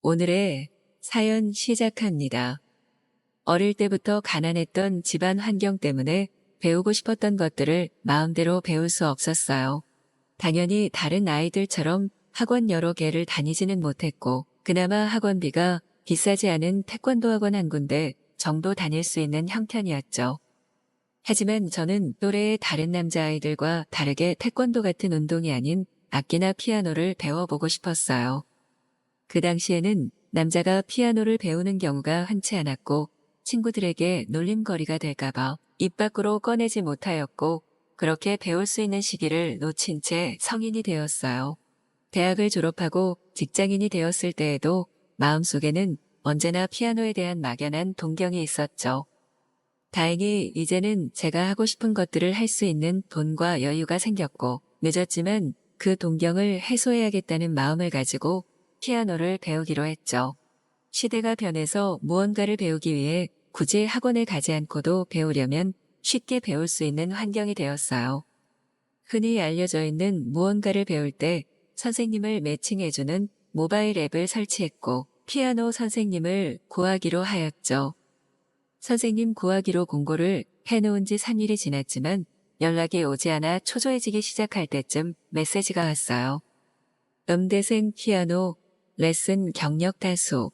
오늘의 사연 시작합니다. 어릴 때부터 가난했던 집안 환경 때문에 배우고 싶었던 것들을 마음대로 배울 수 없었어요. 당연히 다른 아이들처럼 학원 여러 개를 다니지는 못했고, 그나마 학원비가 비싸지 않은 태권도 학원 한 군데 정도 다닐 수 있는 형편이었죠. 하지만 저는 또래의 다른 남자아이들과 다르게 태권도 같은 운동이 아닌 악기나 피아노를 배워보고 싶었어요. 그 당시에는 남자가 피아노를 배우는 경우가 흔치 않았고 친구들에게 놀림거리가 될까봐 입 밖으로 꺼내지 못하였고 그렇게 배울 수 있는 시기를 놓친 채 성인이 되었어요. 대학을 졸업하고 직장인이 되었을 때에도 마음속에는 언제나 피아노에 대한 막연한 동경이 있었죠. 다행히 이제는 제가 하고 싶은 것들을 할 수 있는 돈과 여유가 생겼고 늦었지만 그 동경을 해소해야겠다는 마음을 가지고 피아노를 배우기로 했죠. 시대가 변해서 무언가를 배우기 위해 굳이 학원에 가지 않고도 배우려면 쉽게 배울 수 있는 환경이 되었어요. 흔히 알려져 있는 무언가를 배울 때 선생님을 매칭해주는 모바일 앱을 설치했고 피아노 선생님을 구하기로 하였죠. 선생님 구하기로 공고를 해놓은 지 3일이 지났지만 연락이 오지 않아 초조해지기 시작할 때쯤 메시지가 왔어요. 음대생 피아노 레슨 경력 다수.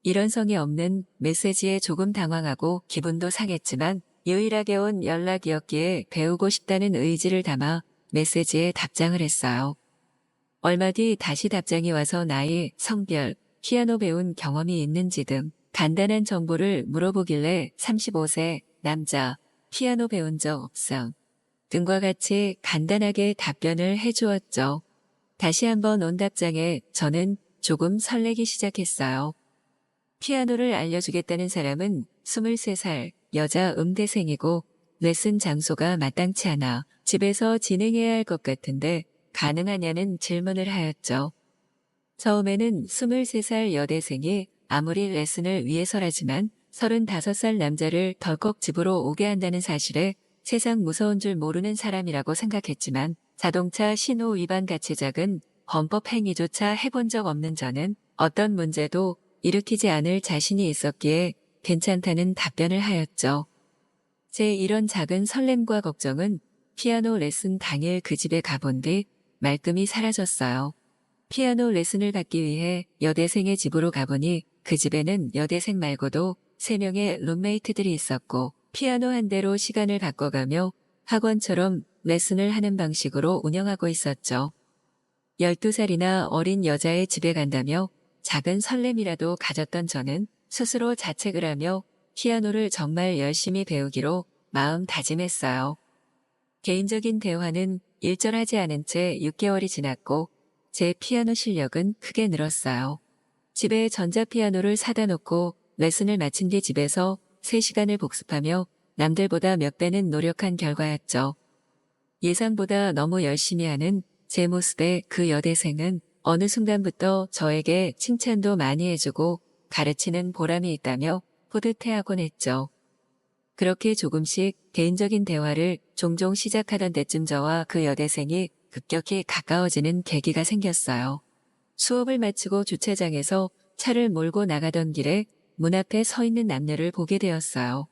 이런 성의 없는 메시지에 조금 당황하고 기분도 상했지만 유일하게 온 연락이었기에 배우고 싶다는 의지를 담아 메시지에 답장을 했어요. 얼마 뒤 다시 답장이 와서 나이, 성별, 피아노 배운 경험이 있는지 등 간단한 정보를 물어보길래 35세, 남자, 피아노 배운 적 없음 등과 같이 간단하게 답변을 해주었죠. 다시 한번 온 답장에 저는 조금 설레기 시작했어요. 피아노를 알려주겠다는 사람은 23살 여자 음대생이고 레슨 장소가 마땅치 않아 집에서 진행해야 할 것 같은데 가능하냐는 질문을 하였죠. 처음에는 23살 여대생이 아무리 레슨을 위해서라지만 35살 남자를 덜컥 집으로 오게 한다는 사실에 세상 무서운 줄 모르는 사람이라고 생각했지만 자동차 신호 위반 같이 작은 범법 행위조차 해본 적 없는 저는 어떤 문제도 일으키지 않을 자신이 있었기에 괜찮다는 답변을 하였죠. 제 이런 작은 설렘과 걱정은 피아노 레슨 당일 그 집에 가본 뒤 말끔히 사라졌어요. 피아노 레슨을 받기 위해 여대생의 집으로 가보니 그 집에는 여대생 말고도 3명의 룸메이트들이 있었고 피아노 한 대로 시간을 바꿔가며 학원처럼 레슨을 하는 방식으로 운영하고 있었죠. 12살이나 어린 여자의 집에 간다며 작은 설렘이라도 가졌던 저는 스스로 자책을 하며 피아노를 정말 열심히 배우기로 마음 다짐했어요. 개인적인 대화는 일절하지 않은 채 6개월이 지났고 제 피아노 실력은 크게 늘었어요. 집에 전자피아노를 사다 놓고 레슨을 마친 뒤 집에서 3시간을 복습하며 남들보다 몇 배는 노력한 결과였죠. 예상보다 너무 열심히 하는 제 모습에 그 여대생은 어느 순간부터 저에게 칭찬도 많이 해주고 가르치는 보람이 있다며 뿌듯해하곤 했죠. 그렇게 조금씩 개인적인 대화를 종종 시작하던 때쯤 저와 그 여대생이 급격히 가까워지는 계기가 생겼어요. 수업을 마치고 주차장에서 차를 몰고 나가던 길에 문 앞에 서 있는 남녀를 보게 되었어요.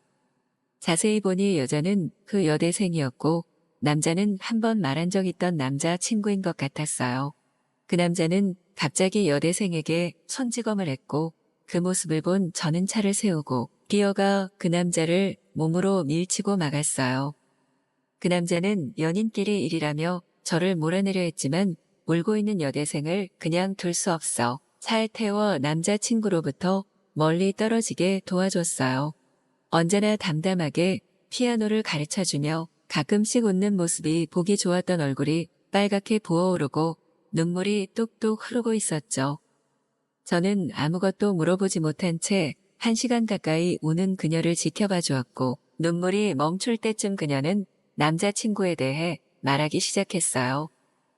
자세히 보니 여자는 그 여대생이었고 남자는 한 번 말한 적 있던 남자 친구인 것 같았어요. 그 남자는 갑자기 여대생에게 손찌검을 했고 그 모습을 본 저는 차를 세우고 기어가 그 남자를 몸으로 밀치고 막았어요. 그 남자는 연인끼리 일이라며 저를 몰아내려 했지만 울고 있는 여대생을 그냥 둘 수 없어 차에 태워 남자친구로부터 멀리 떨어지게 도와줬어요. 언제나 담담하게 피아노를 가르쳐주며 가끔씩 웃는 모습이 보기 좋았던 얼굴이 빨갛게 부어오르고 눈물이 뚝뚝 흐르고 있었죠. 저는 아무것도 물어보지 못한 채 1시간 가까이 우는 그녀를 지켜봐 주었고 눈물이 멈출 때쯤 그녀는 남자친구에 대해 말하기 시작했어요.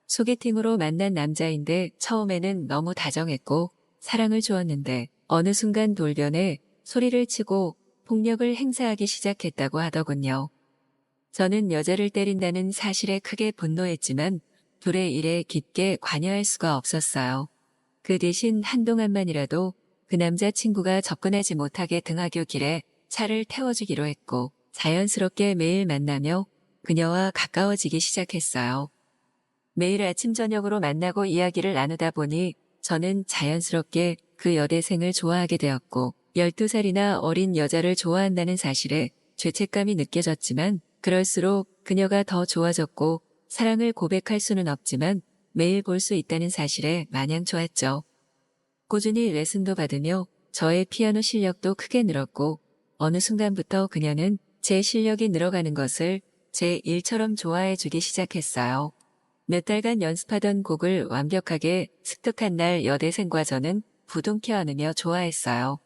소개팅으로 만난 남자인데 처음에는 너무 다정했고 사랑을 주었는데 어느 순간 돌변해 소리를 치고 폭력을 행사하기 시작했다고 하더군요. 저는 여자를 때린다는 사실에 크게 분노했지만 둘의 일에 깊게 관여할 수가 없었어요. 그 대신 한동안만이라도 그 남자친구가 접근하지 못하게 등하교 길에 차를 태워주기로 했고 자연스럽게 매일 만나며 그녀와 가까워지기 시작했어요. 매일 아침 저녁으로 만나고 이야기를 나누다 보니 저는 자연스럽게 그 여대생을 좋아하게 되었고 12살이나 어린 여자를 좋아한다는 사실에 죄책감이 느껴졌지만 그럴수록 그녀가 더 좋아졌고 사랑을 고백할 수는 없지만 매일 볼 수 있다는 사실에 마냥 좋았죠. 꾸준히 레슨도 받으며 저의 피아노 실력도 크게 늘었고 어느 순간부터 그녀는 제 실력이 늘어가는 것을 제 일처럼 좋아해 주기 시작했어요. 몇 달간 연습하던 곡을 완벽하게 습득한 날 여대생과 저는 부둥켜 안으며 좋아했어요.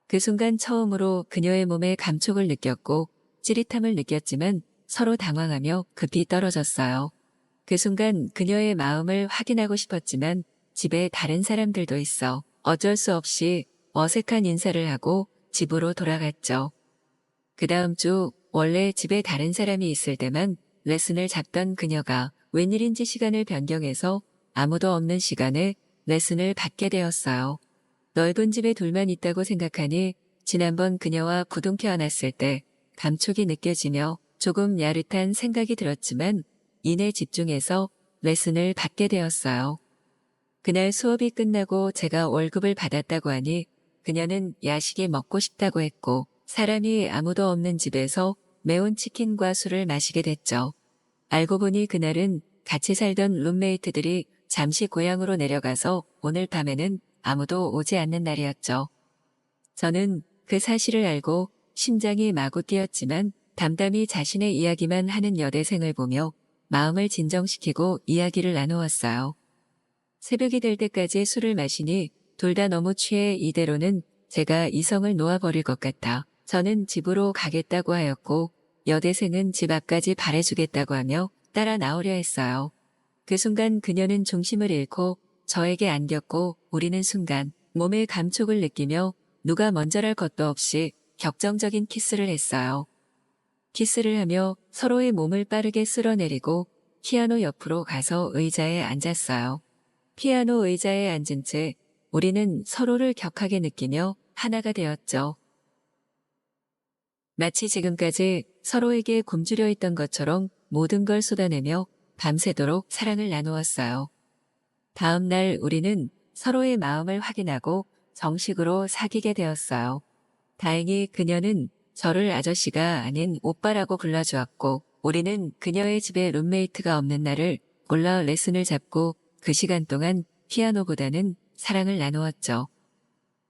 그 순간 처음으로 그녀의 몸에 감촉을 느꼈고 찌릿함을 느꼈지만 서로 당황하며 급히 떨어졌어요. 그 순간 그녀의 마음을 확인하고 싶었지만 집에 다른 사람들도 있어 어쩔 수 없이 어색한 인사를 하고 집으로 돌아갔죠. 그 다음 주 원래 집에 다른 사람이 있을 때만 레슨을 잡던 그녀가 웬일인지 시간을 변경해서 아무도 없는 시간에 레슨을 받게 되었어요. 넓은 집에 둘만 있다고 생각하니 지난번 그녀와 부둥켜 안았을 때 감촉이 느껴지며 조금 야릇한 생각이 들었지만 이내 집중해서 레슨을 받게 되었어요. 그날 수업이 끝나고 제가 월급을 받았다고 하니 그녀는 야식이 먹고 싶다고 했고 사람이 아무도 없는 집에서 매운 치킨과 술을 마시게 됐죠. 알고 보니 그날은 같이 살던 룸메이트들이 잠시 고향으로 내려가서 오늘 밤에는 아무도 오지 않는 날이었죠. 저는 그 사실을 알고 심장이 마구 뛰었지만 담담히 자신의 이야기만 하는 여대생을 보며 마음을 진정시키고 이야기를 나누었어요. 새벽이 될 때까지 술을 마시니 둘 다 너무 취해 이대로는 제가 이성을 놓아버릴 것 같아 저는 집으로 가겠다고 하였고 여대생은 집 앞까지 바래주겠다고 하며 따라 나오려 했어요. 그 순간 그녀는 중심을 잃고 저에게 안겼고 우리는 순간 몸의 감촉을 느끼며 누가 먼저랄 것도 없이 격정적인 키스를 했어요. 키스를 하며 서로의 몸을 빠르게 쓸어내리고 피아노 옆으로 가서 의자에 앉았어요. 피아노 의자에 앉은 채 우리는 서로를 격하게 느끼며 하나가 되었죠. 마치 지금까지 서로에게 굶주려 있던 것처럼 모든 걸 쏟아내며 밤새도록 사랑을 나누었어요. 다음 날 우리는 서로의 마음을 확인하고 정식으로 사귀게 되었어요. 다행히 그녀는 저를 아저씨가 아닌 오빠라고 불러주었고 우리는 그녀의 집에 룸메이트가 없는 날을 골라 레슨을 잡고 그 시간 동안 피아노보다는 사랑을 나누었죠.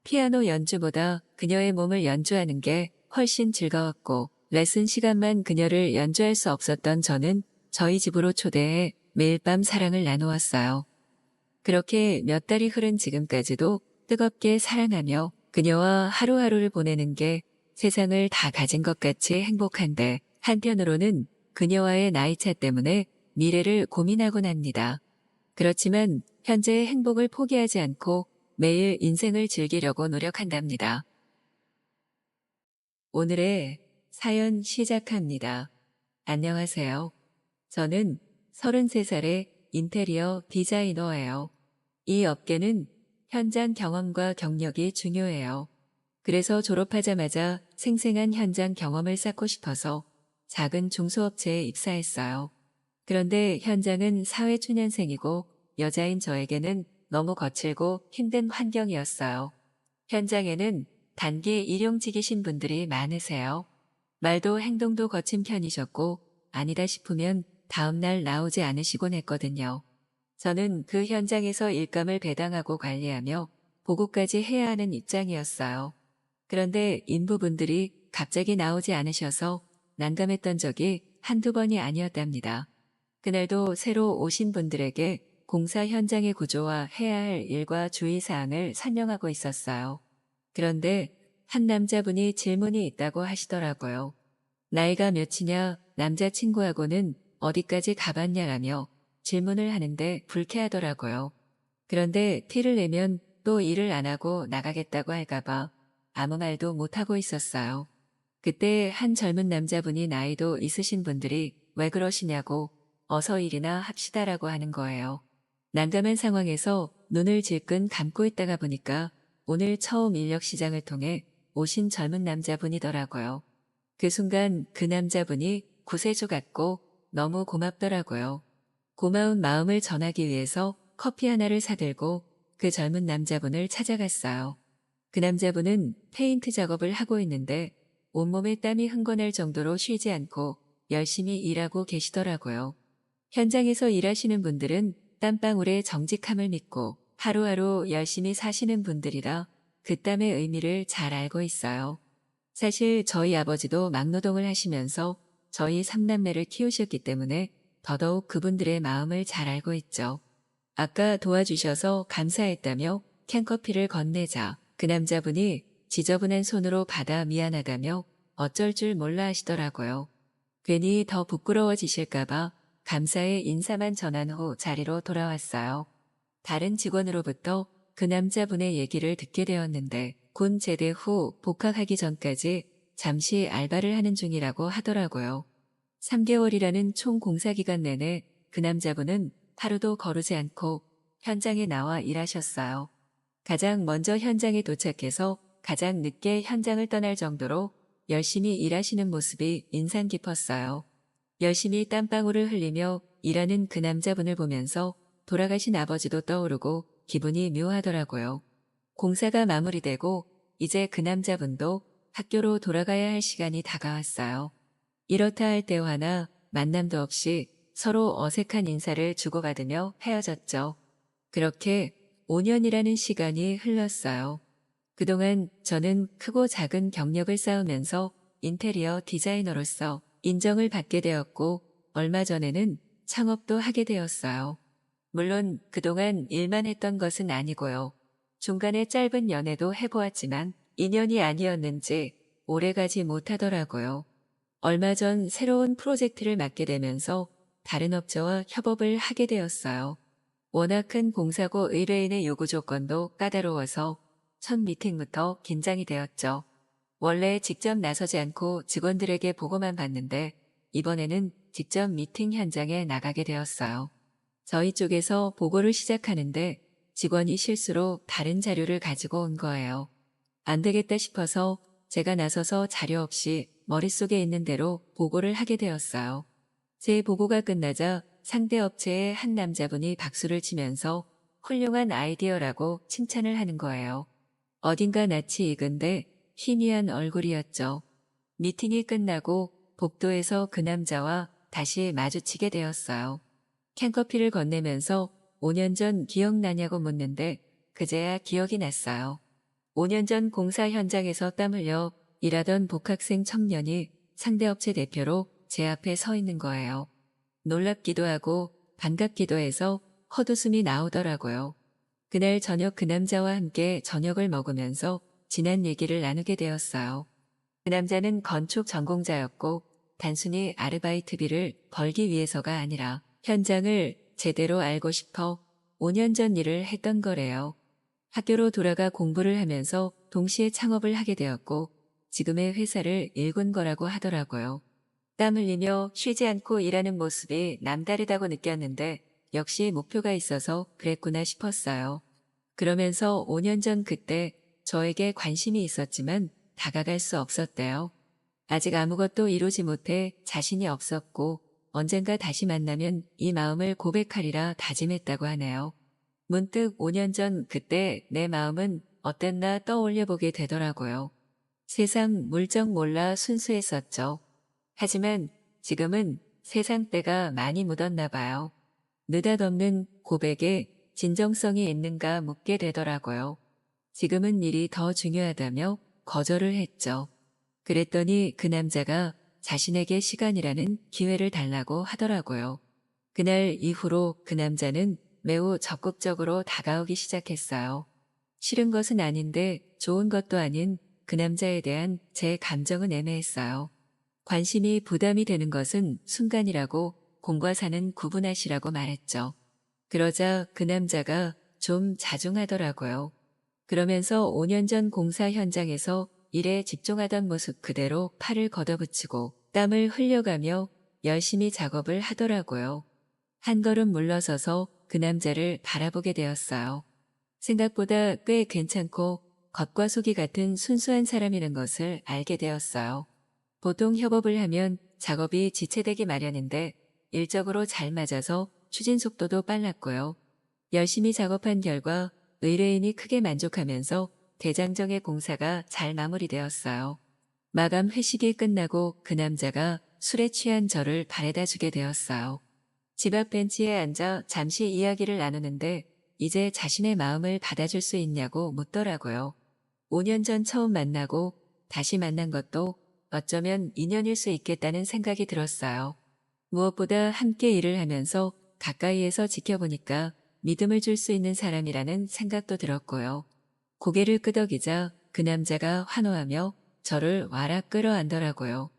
피아노 연주보다 그녀의 몸을 연주하는 게 훨씬 즐거웠고 레슨 시간만 그녀를 연주할 수 없었던 저는 저희 집으로 초대해 매일 밤 사랑을 나누었어요. 그렇게 몇 달이 흐른 지금까지도 뜨겁게 사랑하며 그녀와 하루하루를 보내는 게 세상을 다 가진 것 같이 행복한데 한편으로는 그녀와의 나이차 때문에 미래를 고민하곤 합니다. 그렇지만 현재의 행복을 포기하지 않고 매일 인생을 즐기려고 노력한답니다. 오늘의 사연 시작합니다. 안녕하세요. 저는 33살의 인테리어 디자이너예요. 이 업계는 현장 경험과 경력이 중요해요. 그래서 졸업하자마자 생생한 현장 경험을 쌓고 싶어서 작은 중소업체에 입사했어요. 그런데 현장은 사회초년생이고 여자인 저에게는 너무 거칠고 힘든 환경이었어요. 현장에는 단기 일용직이신 분들이 많으세요. 말도 행동도 거친 편이셨고 아니다 싶으면 다음날 나오지 않으시곤 했거든요. 저는 그 현장에서 일감을 배당하고 관리하며 보고까지 해야 하는 입장이었어요. 그런데 인부분들이 갑자기 나오지 않으셔서 난감했던 적이 한두 번이 아니었답니다. 그날도 새로 오신 분들에게 공사 현장의 구조와 해야 할 일과 주의사항을 설명하고 있었어요. 그런데 한 남자분이 질문이 있다고 하시더라고요. 나이가 몇이냐, 남자친구하고는 어디까지 가봤냐라며 질문을 하는데 불쾌하더라고요. 그런데 티를 내면 또 일을 안 하고 나가겠다고 할까봐 아무 말도 못하고 있었어요. 그때 한 젊은 남자분이 나이도 있으신 분들이 왜 그러시냐고 어서 일이나 합시다라고 하는 거예요. 난감한 상황에서 눈을 질끈 감고 있다가 보니까 오늘 처음 인력 시장을 통해 오신 젊은 남자분이더라고요. 그 순간 그 남자분이 구세주 같고 너무 고맙더라고요. 고마운 마음을 전하기 위해서 커피 하나를 사들고 그 젊은 남자분을 찾아갔어요. 그 남자분은 페인트 작업을 하고 있는데 온몸에 땀이 흥건할 정도로 쉬지 않고 열심히 일하고 계시더라고요. 현장에서 일하시는 분들은 땀방울의 정직함을 믿고 하루하루 열심히 사시는 분들이라 그 땀의 의미를 잘 알고 있어요. 사실 저희 아버지도 막노동을 하시면서 저희 삼남매를 키우셨기 때문에 더더욱 그분들의 마음을 잘 알고 있죠. 아까 도와주셔서 감사했다며 캔커피를 건네자 그 남자분이 지저분한 손으로 받아 미안하다며 어쩔 줄 몰라 하시더라고요. 괜히 더 부끄러워지실까봐 감사의 인사만 전한 후 자리로 돌아왔어요. 다른 직원으로부터 그 남자분의 얘기를 듣게 되었는데 군 제대 후 복학하기 전까지 잠시 알바를 하는 중이라고 하더라고요. 3개월이라는 총 공사기간 내내 그 남자분은 하루도 거르지 않고 현장에 나와 일하셨어요. 가장 먼저 현장에 도착해서 가장 늦게 현장을 떠날 정도로 열심히 일하시는 모습이 인상 깊었어요. 열심히 땀방울을 흘리며 일하는 그 남자분을 보면서 돌아가신 아버지도 떠오르고 기분이 묘하더라고요. 공사가 마무리되고 이제 그 남자분도 학교로 돌아가야 할 시간이 다가왔어요. 이렇다 할 때화나 만남도 없이 서로 어색한 인사를 주고받으며 헤어졌죠. 그렇게 5년이라는 시간이 흘렀어요. 그동안 저는 크고 작은 경력을 쌓으면서 인테리어 디자이너로서 인정을 받게 되었고 얼마 전에는 창업도 하게 되었어요. 물론 그동안 일만 했던 것은 아니고요. 중간에 짧은 연애도 해보았지만 인연이 아니었는지 오래가지 못하더라고요. 얼마 전 새로운 프로젝트를 맡게 되면서 다른 업체와 협업을 하게 되었어요. 워낙 큰 공사고 의뢰인의 요구 조건도 까다로워서 첫 미팅부터 긴장이 되었죠. 원래 직접 나서지 않고 직원들에게 보고만 받는데 이번에는 직접 미팅 현장에 나가게 되었어요. 저희 쪽에서 보고를 시작하는데 직원이 실수로 다른 자료를 가지고 온 거예요. 안 되겠다 싶어서 제가 나서서 자료 없이 머릿속에 있는 대로 보고를 하게 되었어요. 제 보고가 끝나자 상대 업체의 한 남자분이 박수를 치면서 훌륭한 아이디어라고 칭찬을 하는 거예요. 어딘가 낯이 익은데 희미한 얼굴이었죠. 미팅이 끝나고 복도에서 그 남자와 다시 마주치게 되었어요. 캔커피를 건네면서 5년 전 기억나냐고 묻는데 그제야 기억이 났어요. 5년 전 공사 현장에서 땀 흘려 일하던 복학생 청년이 상대 업체 대표로 제 앞에 서 있는 거예요. 놀랍기도 하고 반갑기도 해서 헛웃음이 나오더라고요. 그날 저녁 그 남자와 함께 저녁을 먹으면서 지난 얘기를 나누게 되었어요. 그 남자는 건축 전공자였고 단순히 아르바이트비를 벌기 위해서가 아니라 현장을 제대로 알고 싶어 5년 전 일을 했던 거래요. 학교로 돌아가 공부를 하면서 동시에 창업을 하게 되었고 지금의 회사를 일군 거라고 하더라고요. 땀 흘리며 쉬지 않고 일하는 모습이 남다르다고 느꼈는데 역시 목표가 있어서 그랬구나 싶었어요. 그러면서 5년 전 그때 저에게 관심이 있었지만 다가갈 수 없었대요. 아직 아무것도 이루지 못해 자신이 없었고 언젠가 다시 만나면 이 마음을 고백하리라 다짐했다고 하네요. 문득 5년 전 그때 내 마음은 어땠나 떠올려 보게 되더라고요. 세상 물정 몰라 순수했었죠. 하지만 지금은 세상 때가 많이 묻었나 봐요. 느닷없는 고백에 진정성이 있는가 묻게 되더라고요. 지금은 일이 더 중요하다며 거절을 했죠. 그랬더니 그 남자가 자신에게 시간이라는 기회를 달라고 하더라고요. 그날 이후로 그 남자는 매우 적극적으로 다가오기 시작했어요. 싫은 것은 아닌데 좋은 것도 아닌 그 남자에 대한 제 감정은 애매했어요. 관심이 부담이 되는 것은 순간이라고 공과 사는 구분하시라고 말했죠. 그러자 그 남자가 좀 자중하더라고요. 그러면서 5년 전 공사 현장에서 일에 집중하던 모습 그대로 팔을 걷어붙이고 땀을 흘려가며 열심히 작업을 하더라고요. 한 걸음 물러서서 그 남자를 바라보게 되었어요. 생각보다 꽤 괜찮고 겉과 속이 같은 순수한 사람이라는 것을 알게 되었어요. 보통 협업을 하면 작업이 지체되기 마련인데 일적으로 잘 맞아서 추진 속도도 빨랐고요. 열심히 작업한 결과 의뢰인이 크게 만족하면서 대장정의 공사가 잘 마무리되었어요. 마감 회식이 끝나고 그 남자가 술에 취한 저를 바래다 주게 되었어요. 집 앞 벤치에 앉아 잠시 이야기를 나누는데 이제 자신의 마음을 받아줄 수 있냐고 묻더라고요. 5년 전 처음 만나고 다시 만난 것도 어쩌면 인연일 수 있겠다는 생각이 들었어요. 무엇보다 함께 일을 하면서 가까이에서 지켜보니까 믿음을 줄 수 있는 사람이라는 생각도 들었고요. 고개를 끄덕이자 그 남자가 환호하며 저를 와락 끌어안더라고요.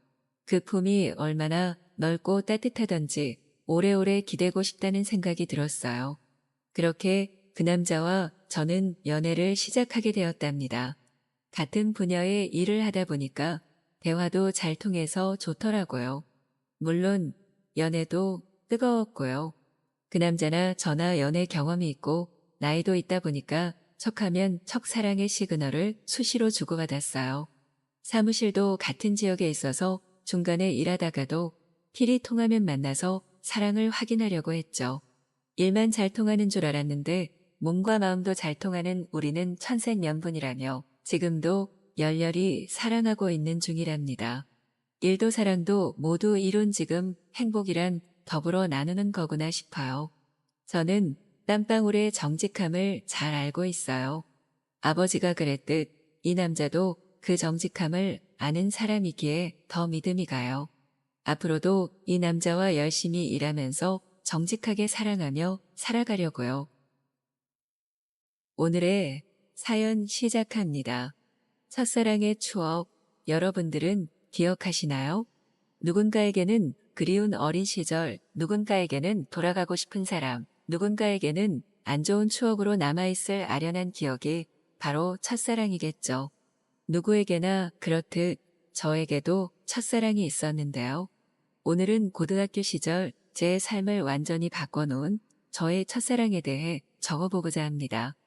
그 품이 얼마나 넓고 따뜻하던지 오래오래 기대고 싶다는 생각이 들었어요. 그렇게 그 남자와 저는 연애를 시작하게 되었답니다. 같은 분야의 일을 하다 보니까 대화도 잘 통해서 좋더라고요. 물론 연애도 뜨거웠고요. 그 남자나 저나 연애 경험이 있고 나이도 있다 보니까 척하면 척사랑의 시그널을 수시로 주고받았어요. 사무실도 같은 지역에 있어서 중간에 일하다가도 필이 통하면 만나서 사랑을 확인하려고 했죠. 일만 잘 통하는 줄 알았는데 몸과 마음도 잘 통하는 우리는 천생연분이라며 지금도 열렬히 사랑하고 있는 중이랍니다. 일도 사랑도 모두 이룬 지금 행복이란 더불어 나누는 거구나 싶어요. 저는 땀방울의 정직함을 잘 알고 있어요. 아버지가 그랬듯 이 남자도 그 정직함을 아는 사람이기에 더 믿음이 가요. 앞으로도 이 남자와 열심히 일하면서 정직하게 사랑하며 살아가려고요. 오늘의 사연 시작합니다. 첫사랑의 추억, 여러분들은 기억하시나요? 누군가에게는 그리운 어린 시절, 누군가에게는 돌아가고 싶은 사람, 누군가에게는 안 좋은 추억으로 남아있을 아련한 기억이 바로 첫사랑이겠죠. 누구에게나 그렇듯 저에게도 첫사랑이 있었는데요. 오늘은 고등학교 시절 제 삶을 완전히 바꿔놓은 저의 첫사랑에 대해 적어보고자 합니다.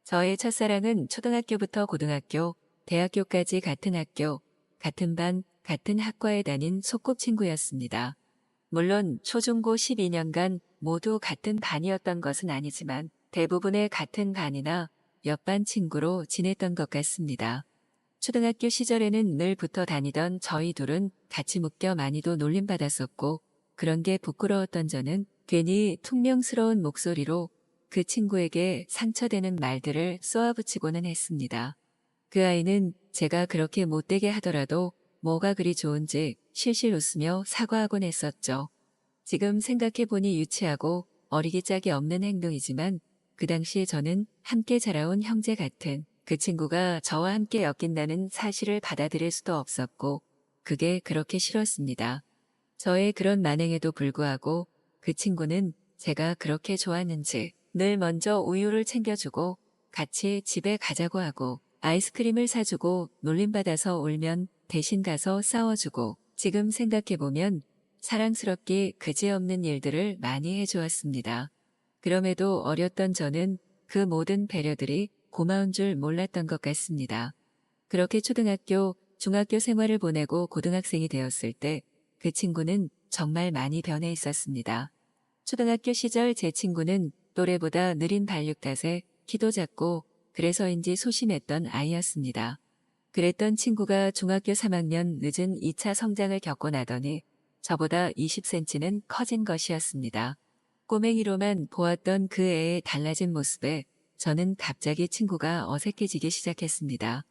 저의 첫사랑은 초등학교부터 고등학교, 대학교까지 같은 학교, 같은 반, 같은 학과에 다닌 소꿉친구였습니다. 물론 초중고 12년간 모두 같은 반이었던 것은 아니지만 대부분의 같은 반이나 옆반 친구로 지냈던 것 같습니다. 초등학교 시절에는 늘 붙어 다니던 저희 둘은 같이 묶여 많이도 놀림받았었고 그런 게 부끄러웠던 저는 괜히 퉁명스러운 목소리로 그 친구에게 상처되는 말들을 쏘아붙이고는 했습니다. 그 아이는 제가 그렇게 못되게 하더라도 뭐가 그리 좋은지 실실 웃으며 사과하곤 했었죠. 지금 생각해보니 유치하고 어리기 짝이 없는 행동이지만 그 당시 저는 함께 자라온 형제 같은 그 친구가 저와 함께 엮인다는 사실을 받아들일 수도 없었고 그게 그렇게 싫었습니다. 저의 그런 만행에도 불구하고 그 친구는 제가 그렇게 좋았는지 늘 먼저 우유를 챙겨주고 같이 집에 가자고 하고 아이스크림을 사주고 놀림받아서 울면 대신 가서 싸워주고 지금 생각해보면 사랑스럽게 그지없는 일들을 많이 해주었습니다. 그럼에도 어렸던 저는 그 모든 배려들이 고마운 줄 몰랐던 것 같습니다. 그렇게 초등학교, 중학교 생활을 보내고 고등학생이 되었을 때 그 친구는 정말 많이 변해 있었습니다. 초등학교 시절 제 친구는 또래보다 느린 발육 탓에 키도 작고 그래서인지 소심했던 아이였습니다. 그랬던 친구가 중학교 3학년 늦은 2차 성장을 겪고 나더니 저보다 20cm는 커진 것이었습니다. 꼬맹이로만 보았던 그 애의 달라진 모습에 저는 갑자기 친구가 어색해지기 시작했습니다.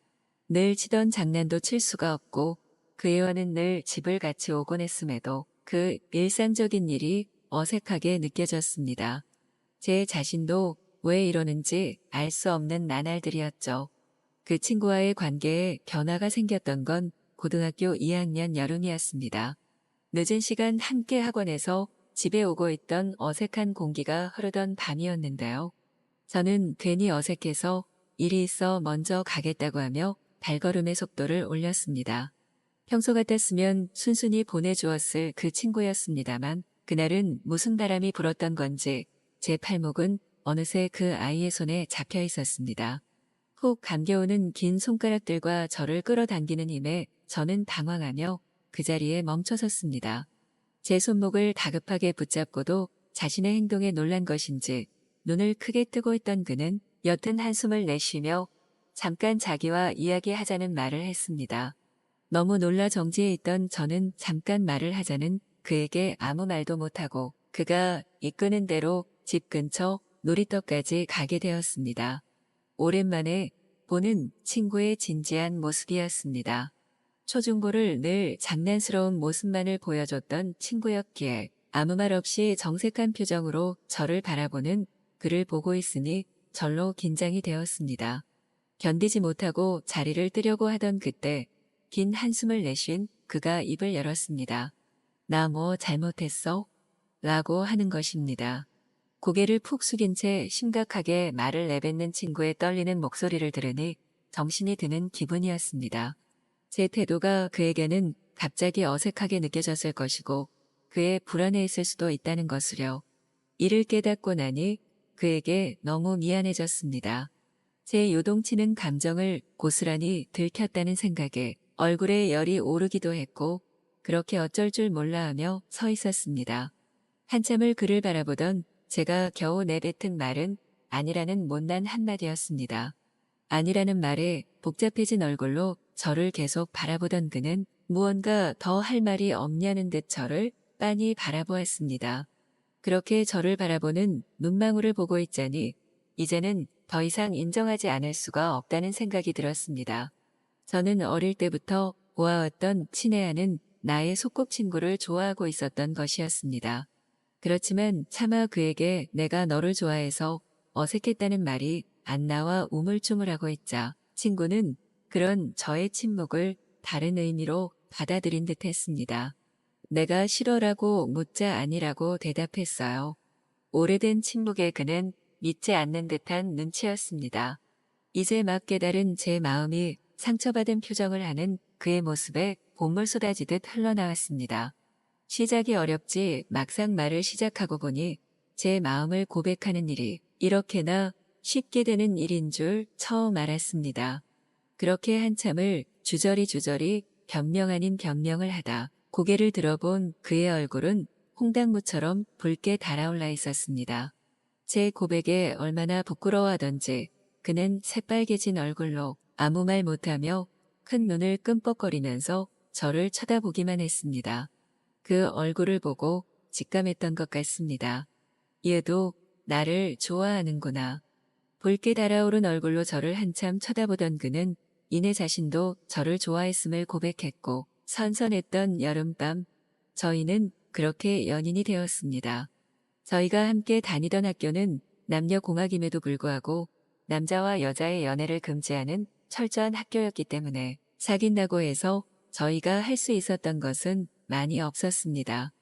늘 치던 장난도 칠 수가 없고 그 애와는 늘 집을 같이 오곤 했음에도 그 일상적인 일이 어색하게 느껴졌습니다. 제 자신도 왜 이러는지 알 수 없는 나날들이었죠. 그 친구와의 관계에 변화가 생겼던 건 고등학교 2학년 여름이었습니다. 늦은 시간 함께 학원에서 집에 오고 있던 어색한 공기가 흐르던 밤이었는데요. 저는 괜히 어색해서 일이 있어 먼저 가겠다고 하며 발걸음의 속도를 올렸습니다. 평소 같았으면 순순히 보내주었을 그 친구였습니다만 그날은 무슨 바람이 불었던 건지 제 팔목은 어느새 그 아이의 손에 잡혀 있었습니다. 훅 감겨오는 긴 손가락들과 저를 끌어당기는 힘에 저는 당황하며 그 자리에 멈춰섰습니다. 제 손목을 다급하게 붙잡고도 자신의 행동에 놀란 것인지 눈을 크게 뜨고 있던 그는 옅은 한숨을 내쉬며 잠깐 자기와 이야기하자는 말을 했습니다. 너무 놀라 정지해 있던 저는 잠깐 말을 하자는 그에게 아무 말도 못하고 그가 이끄는 대로 집 근처 놀이터까지 가게 되었습니다. 오랜만에 보는 친구의 진지한 모습이었습니다. 초중고를 늘 장난스러운 모습만을 보여줬던 친구였기에 아무 말 없이 정색한 표정으로 저를 바라보는 그를 보고 있으니 절로 긴장이 되었습니다. 견디지 못하고 자리를 뜨려고 하던 그때 긴 한숨을 내쉰 그가 입을 열었습니다. 나 뭐 잘못했어? 라고 하는 것입니다. 고개를 푹 숙인 채 심각하게 말을 내뱉는 친구의 떨리는 목소리를 들으니 정신이 드는 기분이었습니다. 제 태도가 그에게는 갑자기 어색하게 느껴졌을 것이고 그의 불안해했을 수도 있다는 것을요. 이를 깨닫고 나니 그에게 너무 미안해졌습니다. 제 요동치는 감정을 고스란히 들켰다는 생각에 얼굴에 열이 오르기도 했고 그렇게 어쩔 줄 몰라 하며 서 있었습니다. 한참을 그를 바라보던 제가 겨우 내뱉은 말은 아니라는 못난 한마디였습니다. 아니라는 말에 복잡해진 얼굴로 저를 계속 바라보던 그는 무언가 더 할 말이 없냐는 듯 저를 빤히 바라보았습니다. 그렇게 저를 바라보는 눈망울을 보고 있자니 이제는 더 이상 인정하지 않을 수가 없다는 생각이 들었습니다. 저는 어릴 때부터 보아왔던 친애하는 나의 소꿉친구를 좋아하고 있었던 것이었습니다. 그렇지만 차마 그에게 내가 너를 좋아해서 어색했다는 말이 안 나와 우물쭈물하고 있자 친구는 그런 저의 침묵을 다른 의미로 받아들인 듯 했습니다. 내가 싫어라고 묻자 아니라고 대답했어요. 오래된 침묵에 그는 믿지 않는 듯한 눈치였습니다. 이제 막 깨달은 제 마음이 상처받은 표정을 하는 그의 모습에 봇물 쏟아지듯 흘러나왔습니다. 시작이 어렵지 막상 말을 시작하고 보니 제 마음을 고백하는 일이 이렇게나 쉽게 되는 일인 줄 처음 알았습니다. 그렇게 한참을 주저리 변명 아닌 변명을 하다 고개를 들어본 그의 얼굴은 홍당무처럼 붉게 달아올라 있었습니다. 제 고백에 얼마나 부끄러워하던지 그는 새빨개진 얼굴로 아무 말 못하며 큰 눈을 끔뻑거리면서 저를 쳐다보기만 했습니다. 그 얼굴을 보고 직감했던 것 같습니다. 얘도 나를 좋아하는구나. 붉게 달아오른 얼굴로 저를 한참 쳐다보던 그는 이내 자신도 저를 좋아했음을 고백했고 선선했던 여름밤 저희는 그렇게 연인이 되었습니다. 저희가 함께 다니던 학교는 남녀공학임에도 불구하고 남자와 여자의 연애를 금지하는 철저한 학교였기 때문에 사귄다고 해서 저희가 할 수 있었던 것은 많이 없었습니다.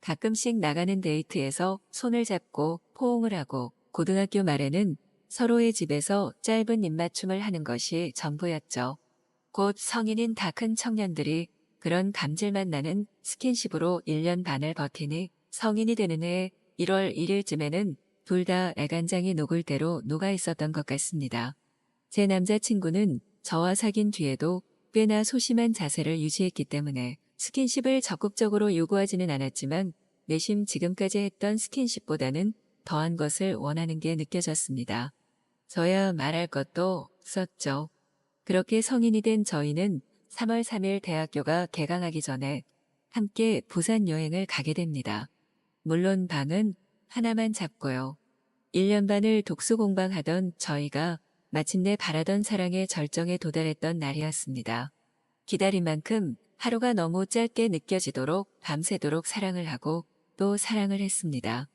가끔씩 나가는 데이트에서 손을 잡고 포옹을 하고 고등학교 말에는 서로의 집에서 짧은 입맞춤을 하는 것이 전부였죠. 곧 성인인 다 큰 청년들이 그런 감질만 나는 스킨십으로 1년 반을 버티니 성인이 되는 해 1월 1일쯤에는 둘 다 애간장이 녹을 대로 녹아 있었던 것 같습니다. 제 남자친구는 저와 사귄 뒤에도 꽤나 소심한 자세를 유지했기 때문에 스킨십을 적극적으로 요구하지는 않았지만 내심 지금까지 했던 스킨십보다는 더한 것을 원하는 게 느껴졌습니다. 저야 말할 것도 없었죠. 그렇게 성인이 된 저희는 3월 3일 대학교가 개강하기 전에 함께 부산 여행을 가게 됩니다. 물론 방은 하나만 잡고요. 1년 반을 독서 공방하던 저희가 마침내 바라던 사랑의 절정에 도달했던 날이었습니다. 기다린 만큼 하루가 너무 짧게 느껴지도록 밤새도록 사랑을 하고 또 사랑을 했습니다.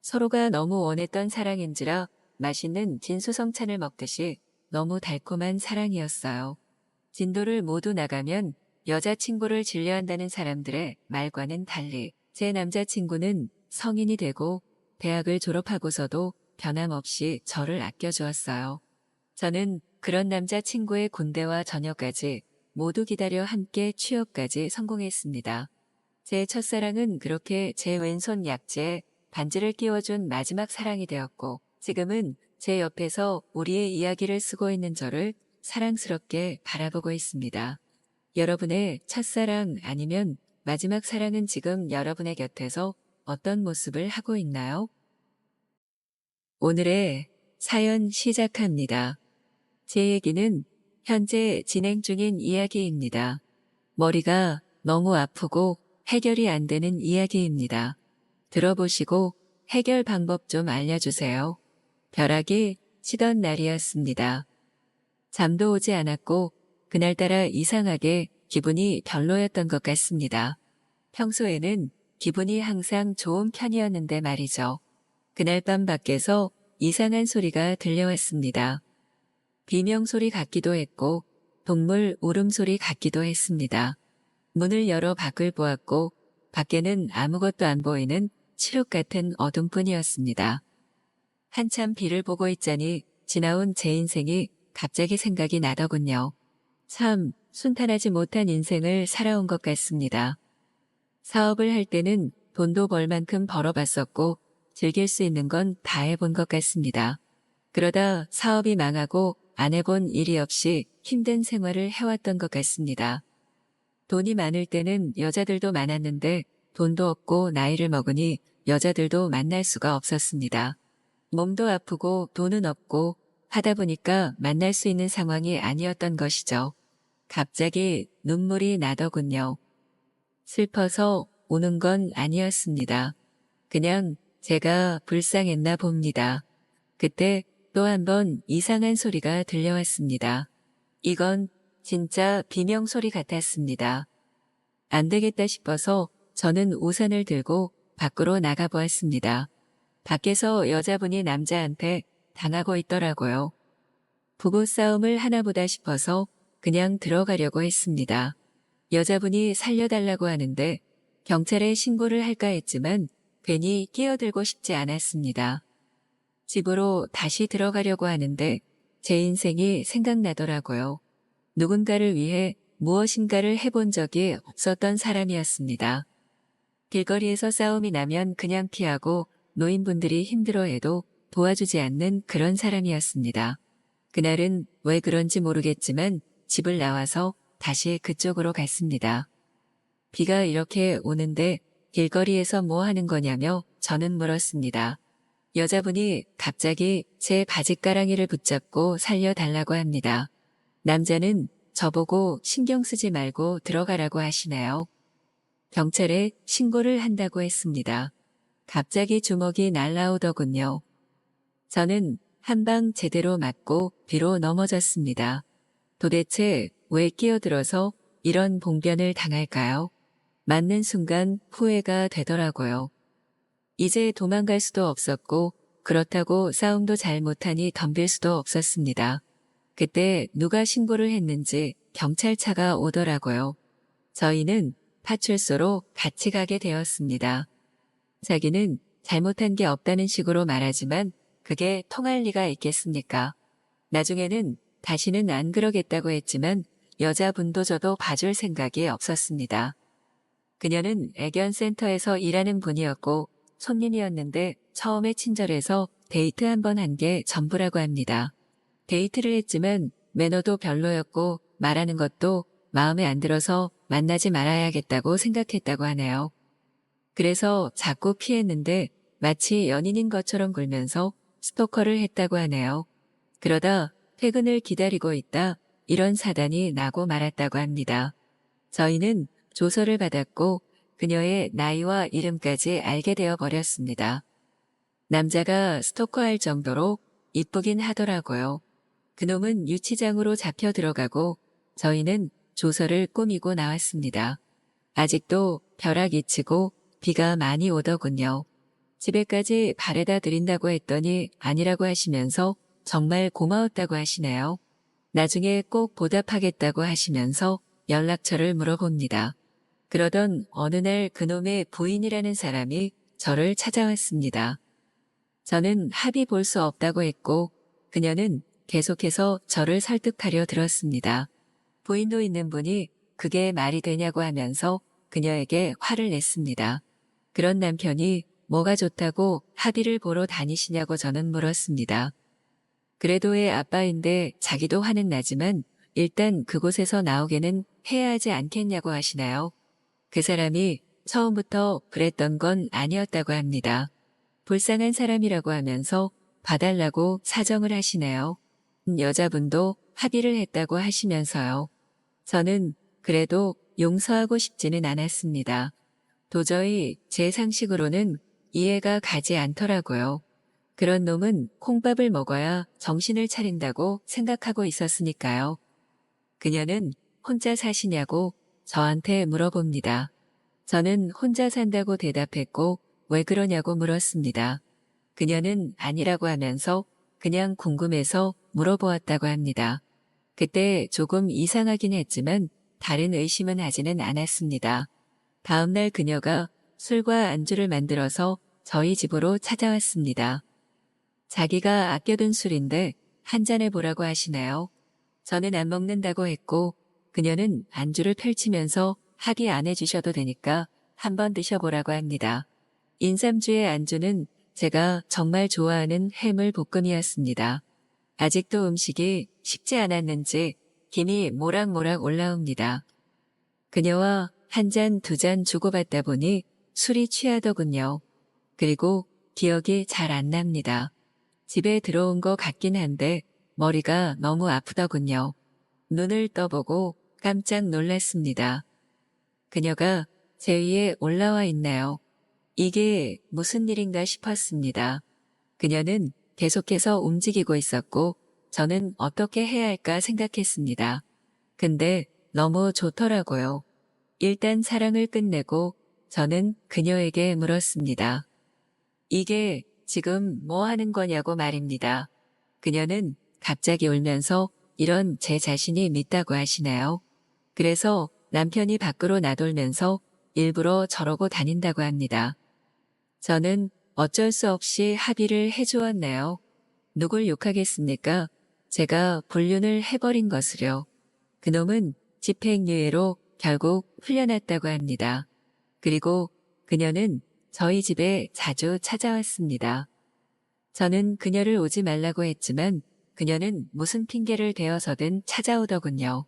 서로가 너무 원했던 사랑인지라 맛있는 진수성찬을 먹듯이 너무 달콤한 사랑이었어요. 진도를 모두 나가면 여자친구를 질려한다는 사람들의 말과는 달리 제 남자친구는 성인이 되고 대학을 졸업하고서도 변함없이 저를 아껴주었어요. 저는 그런 남자친구의 군대와 전역까지 모두 기다려 함께 취업까지 성공했습니다. 제 첫사랑은 그렇게 제 왼손 약지에 반지를 끼워준 마지막 사랑이 되었고 지금은 제 옆에서 우리의 이야기를 쓰고 있는 저를 사랑스럽게 바라보고 있습니다. 여러분의 첫사랑 아니면 마지막 사랑은 지금 여러분의 곁에서 어떤 모습을 하고 있나요? 오늘의 사연 시작합니다. 제 얘기는 현재 진행 중인 이야기입니다. 머리가 너무 아프고 해결이 안 되는 이야기입니다. 들어보시고 해결 방법 좀 알려주세요. 벼락이 치던 날이었습니다. 잠도 오지 않았고 그날따라 이상하게 기분이 별로였던 것 같습니다. 평소에는 기분이 항상 좋은 편이었는데 말이죠. 그날 밤 밖에서 이상한 소리가 들려왔습니다. 비명소리 같기도 했고 동물 울음소리 같기도 했습니다. 문을 열어 밖을 보았고 밖에는 아무것도 안 보이는 칠흑 같은 어둠뿐이었습니다. 한참 비를 보고 있자니 지나온 제 인생이 갑자기 생각이 나더군요. 참 순탄하지 못한 인생을 살아온 것 같습니다. 사업을 할 때는 돈도 벌 만큼 벌어봤었고 즐길 수 있는 건 다 해본 것 같습니다. 그러다 사업이 망하고 안 해본 일이 없이 힘든 생활을 해왔던 것 같습니다. 돈이 많을 때는 여자들도 많았는데 돈도 없고 나이를 먹으니 여자들도 만날 수가 없었습니다. 몸도 아프고 돈은 없고 하다 보니까 만날 수 있는 상황이 아니었던 것이죠. 갑자기 눈물이 나더군요. 슬퍼서 우는 건 아니었습니다. 그냥 제가 불쌍했나 봅니다. 그때 또 한 번 이상한 소리가 들려왔습니다. 이건 진짜 비명소리 같았습니다. 안 되겠다 싶어서 저는 우산을 들고 밖으로 나가보았습니다. 밖에서 여자분이 남자한테 당하고 있더라고요. 부부싸움을 하나보다 싶어서 그냥 들어가려고 했습니다. 여자분이 살려달라고 하는데 경찰에 신고를 할까 했지만 괜히 끼어들고 싶지 않았습니다. 집으로 다시 들어가려고 하는데 제 인생이 생각나더라고요. 누군가를 위해 무엇인가를 해본 적이 없었던 사람이었습니다. 길거리에서 싸움이 나면 그냥 피하고 노인분들이 힘들어해도 도와주지 않는 그런 사람이었습니다. 그날은 왜 그런지 모르겠지만 집을 나와서 다시 그쪽으로 갔습니다. 비가 이렇게 오는데 길거리에서 뭐 하는 거냐며 저는 물었습니다. 여자분이 갑자기 제 바짓가랑이를 붙잡고 살려달라고 합니다. 남자는 저보고 신경 쓰지 말고 들어가라고 하시네요. 경찰에 신고를 한다고 했습니다. 갑자기 주먹이 날라오더군요. 저는 한 방 제대로 맞고 비로 넘어졌습니다. 도대체 왜 끼어들어서 이런 봉변을 당할까요? 맞는 순간 후회가 되더라고요. 이제 도망갈 수도 없었고 그렇다고 싸움도 잘 못하니 덤빌 수도 없었습니다. 그때 누가 신고를 했는지 경찰차가 오더라고요. 저희는 파출소로 같이 가게 되었습니다. 자기는 잘못한 게 없다는 식으로 말하지만 그게 통할 리가 있겠습니까? 나중에는 다시는 안 그러겠다고 했지만 여자분도 저도 봐줄 생각이 없었습니다. 그녀는 애견센터에서 일하는 분이었고 손님이었는데 처음에 친절해서 데이트 한 번 한 게 전부라고 합니다. 데이트를 했지만 매너도 별로였고 말하는 것도 마음에 안 들어서 만나지 말아야겠다고 생각했다고 하네요. 그래서 자꾸 피했는데 마치 연인인 것처럼 굴면서 스토커를 했다고 하네요. 그러다 퇴근을 기다리고 있다 이런 사단이 나고 말았다고 합니다. 저희는 조서를 받았고 그녀의 나이와 이름까지 알게 되어 버렸습니다. 남자가 스토커할 정도로 이쁘긴 하더라고요. 그놈은 유치장으로 잡혀 들어가고 저희는 조서를 꾸미고 나왔습니다. 아직도 벼락이 치고 비가 많이 오더군요. 집에까지 바래다 드린다고 했더니 아니라고 하시면서 정말 고마웠다고 하시네요. 나중에 꼭 보답하겠다고 하시면서 연락처를 물어봅니다. 그러던 어느 날 그놈의 부인이라는 사람이 저를 찾아왔습니다. 저는 합의 볼 수 없다고 했고 그녀는 계속해서 저를 설득하려 들었습니다. 부인도 있는 분이 그게 말이 되냐고 하면서 그녀에게 화를 냈습니다. 그런 남편이 뭐가 좋다고 합의를 보러 다니시냐고 저는 물었습니다. 그래도 애 아빠인데 자기도 화는 나지만 일단 그곳에서 나오게는 해야 하지 않겠냐고 하시나요? 그 사람이 처음부터 그랬던 건 아니었다고 합니다. 불쌍한 사람이라고 하면서 봐달라고 사정을 하시네요. 여자분도 합의를 했다고 하시면서요. 저는 그래도 용서하고 싶지는 않았습니다. 도저히 제 상식으로는 이해가 가지 않더라고요. 그런 놈은 콩밥을 먹어야 정신을 차린다고 생각하고 있었으니까요. 그녀는 혼자 사시냐고 저한테 물어봅니다. 저는 혼자 산다고 대답했고 왜 그러냐고 물었습니다. 그녀는 아니라고 하면서 그냥 궁금해서 물어보았다고 합니다. 그때 조금 이상하긴 했지만 다른 의심은 하지는 않았습니다. 다음날 그녀가 술과 안주를 만들어서 저희 집으로 찾아왔습니다. 자기가 아껴둔 술인데 한 잔해 보라고 하시나요? 저는 안 먹는다고 했고 그녀는 안주를 펼치면서 합의 안 해주셔도 되니까 한번 드셔보라고 합니다. 인삼주의 안주는 제가 정말 좋아하는 해물 볶음이었습니다. 아직도 음식이 식지 않았는지 김이 모락모락 올라옵니다. 그녀와 한 잔, 두 잔 주고받다 보니 술이 취하더군요. 그리고 기억이 잘 안 납니다. 집에 들어온 것 같긴 한데 머리가 너무 아프더군요. 눈을 떠보고 깜짝 놀랐습니다. 그녀가 제 위에 올라와 있나요? 이게 무슨 일인가 싶었습니다. 그녀는 계속해서 움직이고 있었고 저는 어떻게 해야 할까 생각했습니다. 근데 너무 좋더라고요. 일단 사랑을 끝내고 저는 그녀에게 물었습니다. 이게 지금 뭐 하는 거냐고 말입니다. 그녀는 갑자기 울면서 이런 제 자신이 밉다고 하시나요? 그래서 남편이 밖으로 나돌면서 일부러 저러고 다닌다고 합니다. 저는 어쩔 수 없이 합의를 해주었네요. 누굴 욕하겠습니까? 제가 불륜을 해버린 것을요. 그놈은 집행유예로 결국 풀려났다고 합니다. 그리고 그녀는 저희 집에 자주 찾아왔습니다. 저는 그녀를 오지 말라고 했지만 그녀는 무슨 핑계를 대어서든 찾아오더군요.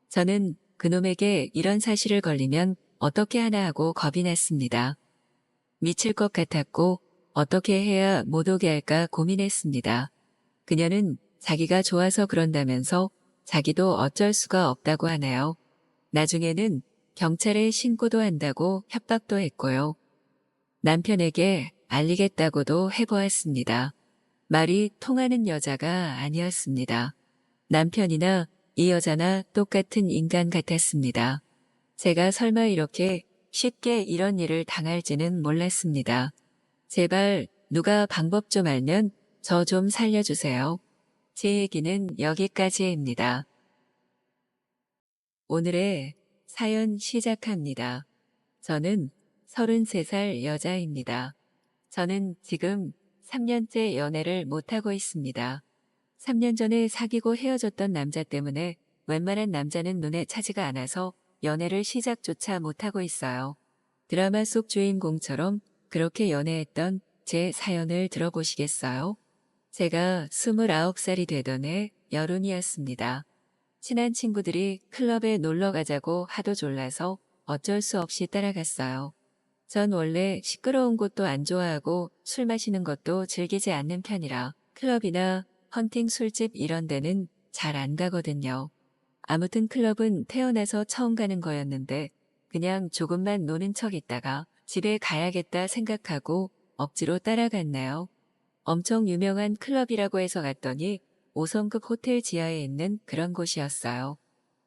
저는 그놈에게 이런 사실을 걸리면 어떻게 하나 하고 겁이 났습니다. 미칠 것 같았고 어떻게 해야 못 오게 할까 고민했습니다. 그녀는 자기가 좋아서 그런다면서 자기도 어쩔 수가 없다고 하네요. 나중에는 경찰에 신고도 한다고 협박도 했고요. 남편에게 알리겠다고도 해보았습니다. 말이 통하는 여자가 아니었습니다. 남편이나 이 여자나 똑같은 인간 같았습니다. 제가 설마 이렇게 쉽게 이런 일을 당할지는 몰랐습니다. 제발 누가 방법 좀 알면 저 좀 살려주세요. 제 얘기는 여기까지입니다. 오늘의 사연 시작합니다. 저는 33살 여자입니다. 저는 지금 3년째 연애를 못하고 있습니다. 3년 전에 사귀고 헤어졌던 남자 때문에 웬만한 남자는 눈에 차지가 않아서 연애를 시작조차 못하고 있어요. 드라마 속 주인공처럼 그렇게 연애했던 제 사연을 들어보시겠어요? 제가 29살이 되던 해 여름이었습니다. 친한 친구들이 클럽에 놀러 가자고 하도 졸라서 어쩔 수 없이 따라갔어요. 전 원래 시끄러운 곳도 안 좋아하고 술 마시는 것도 즐기지 않는 편이라 클럽이나 헌팅 술집 이런 데는 잘 안 가거든요. 아무튼 클럽은 태어나서 처음 가는 거였는데 그냥 조금만 노는 척 있다가 집에 가야겠다 생각하고 억지로 따라갔나요? 엄청 유명한 클럽이라고 해서 갔더니 5성급 호텔 지하에 있는 그런 곳이었어요.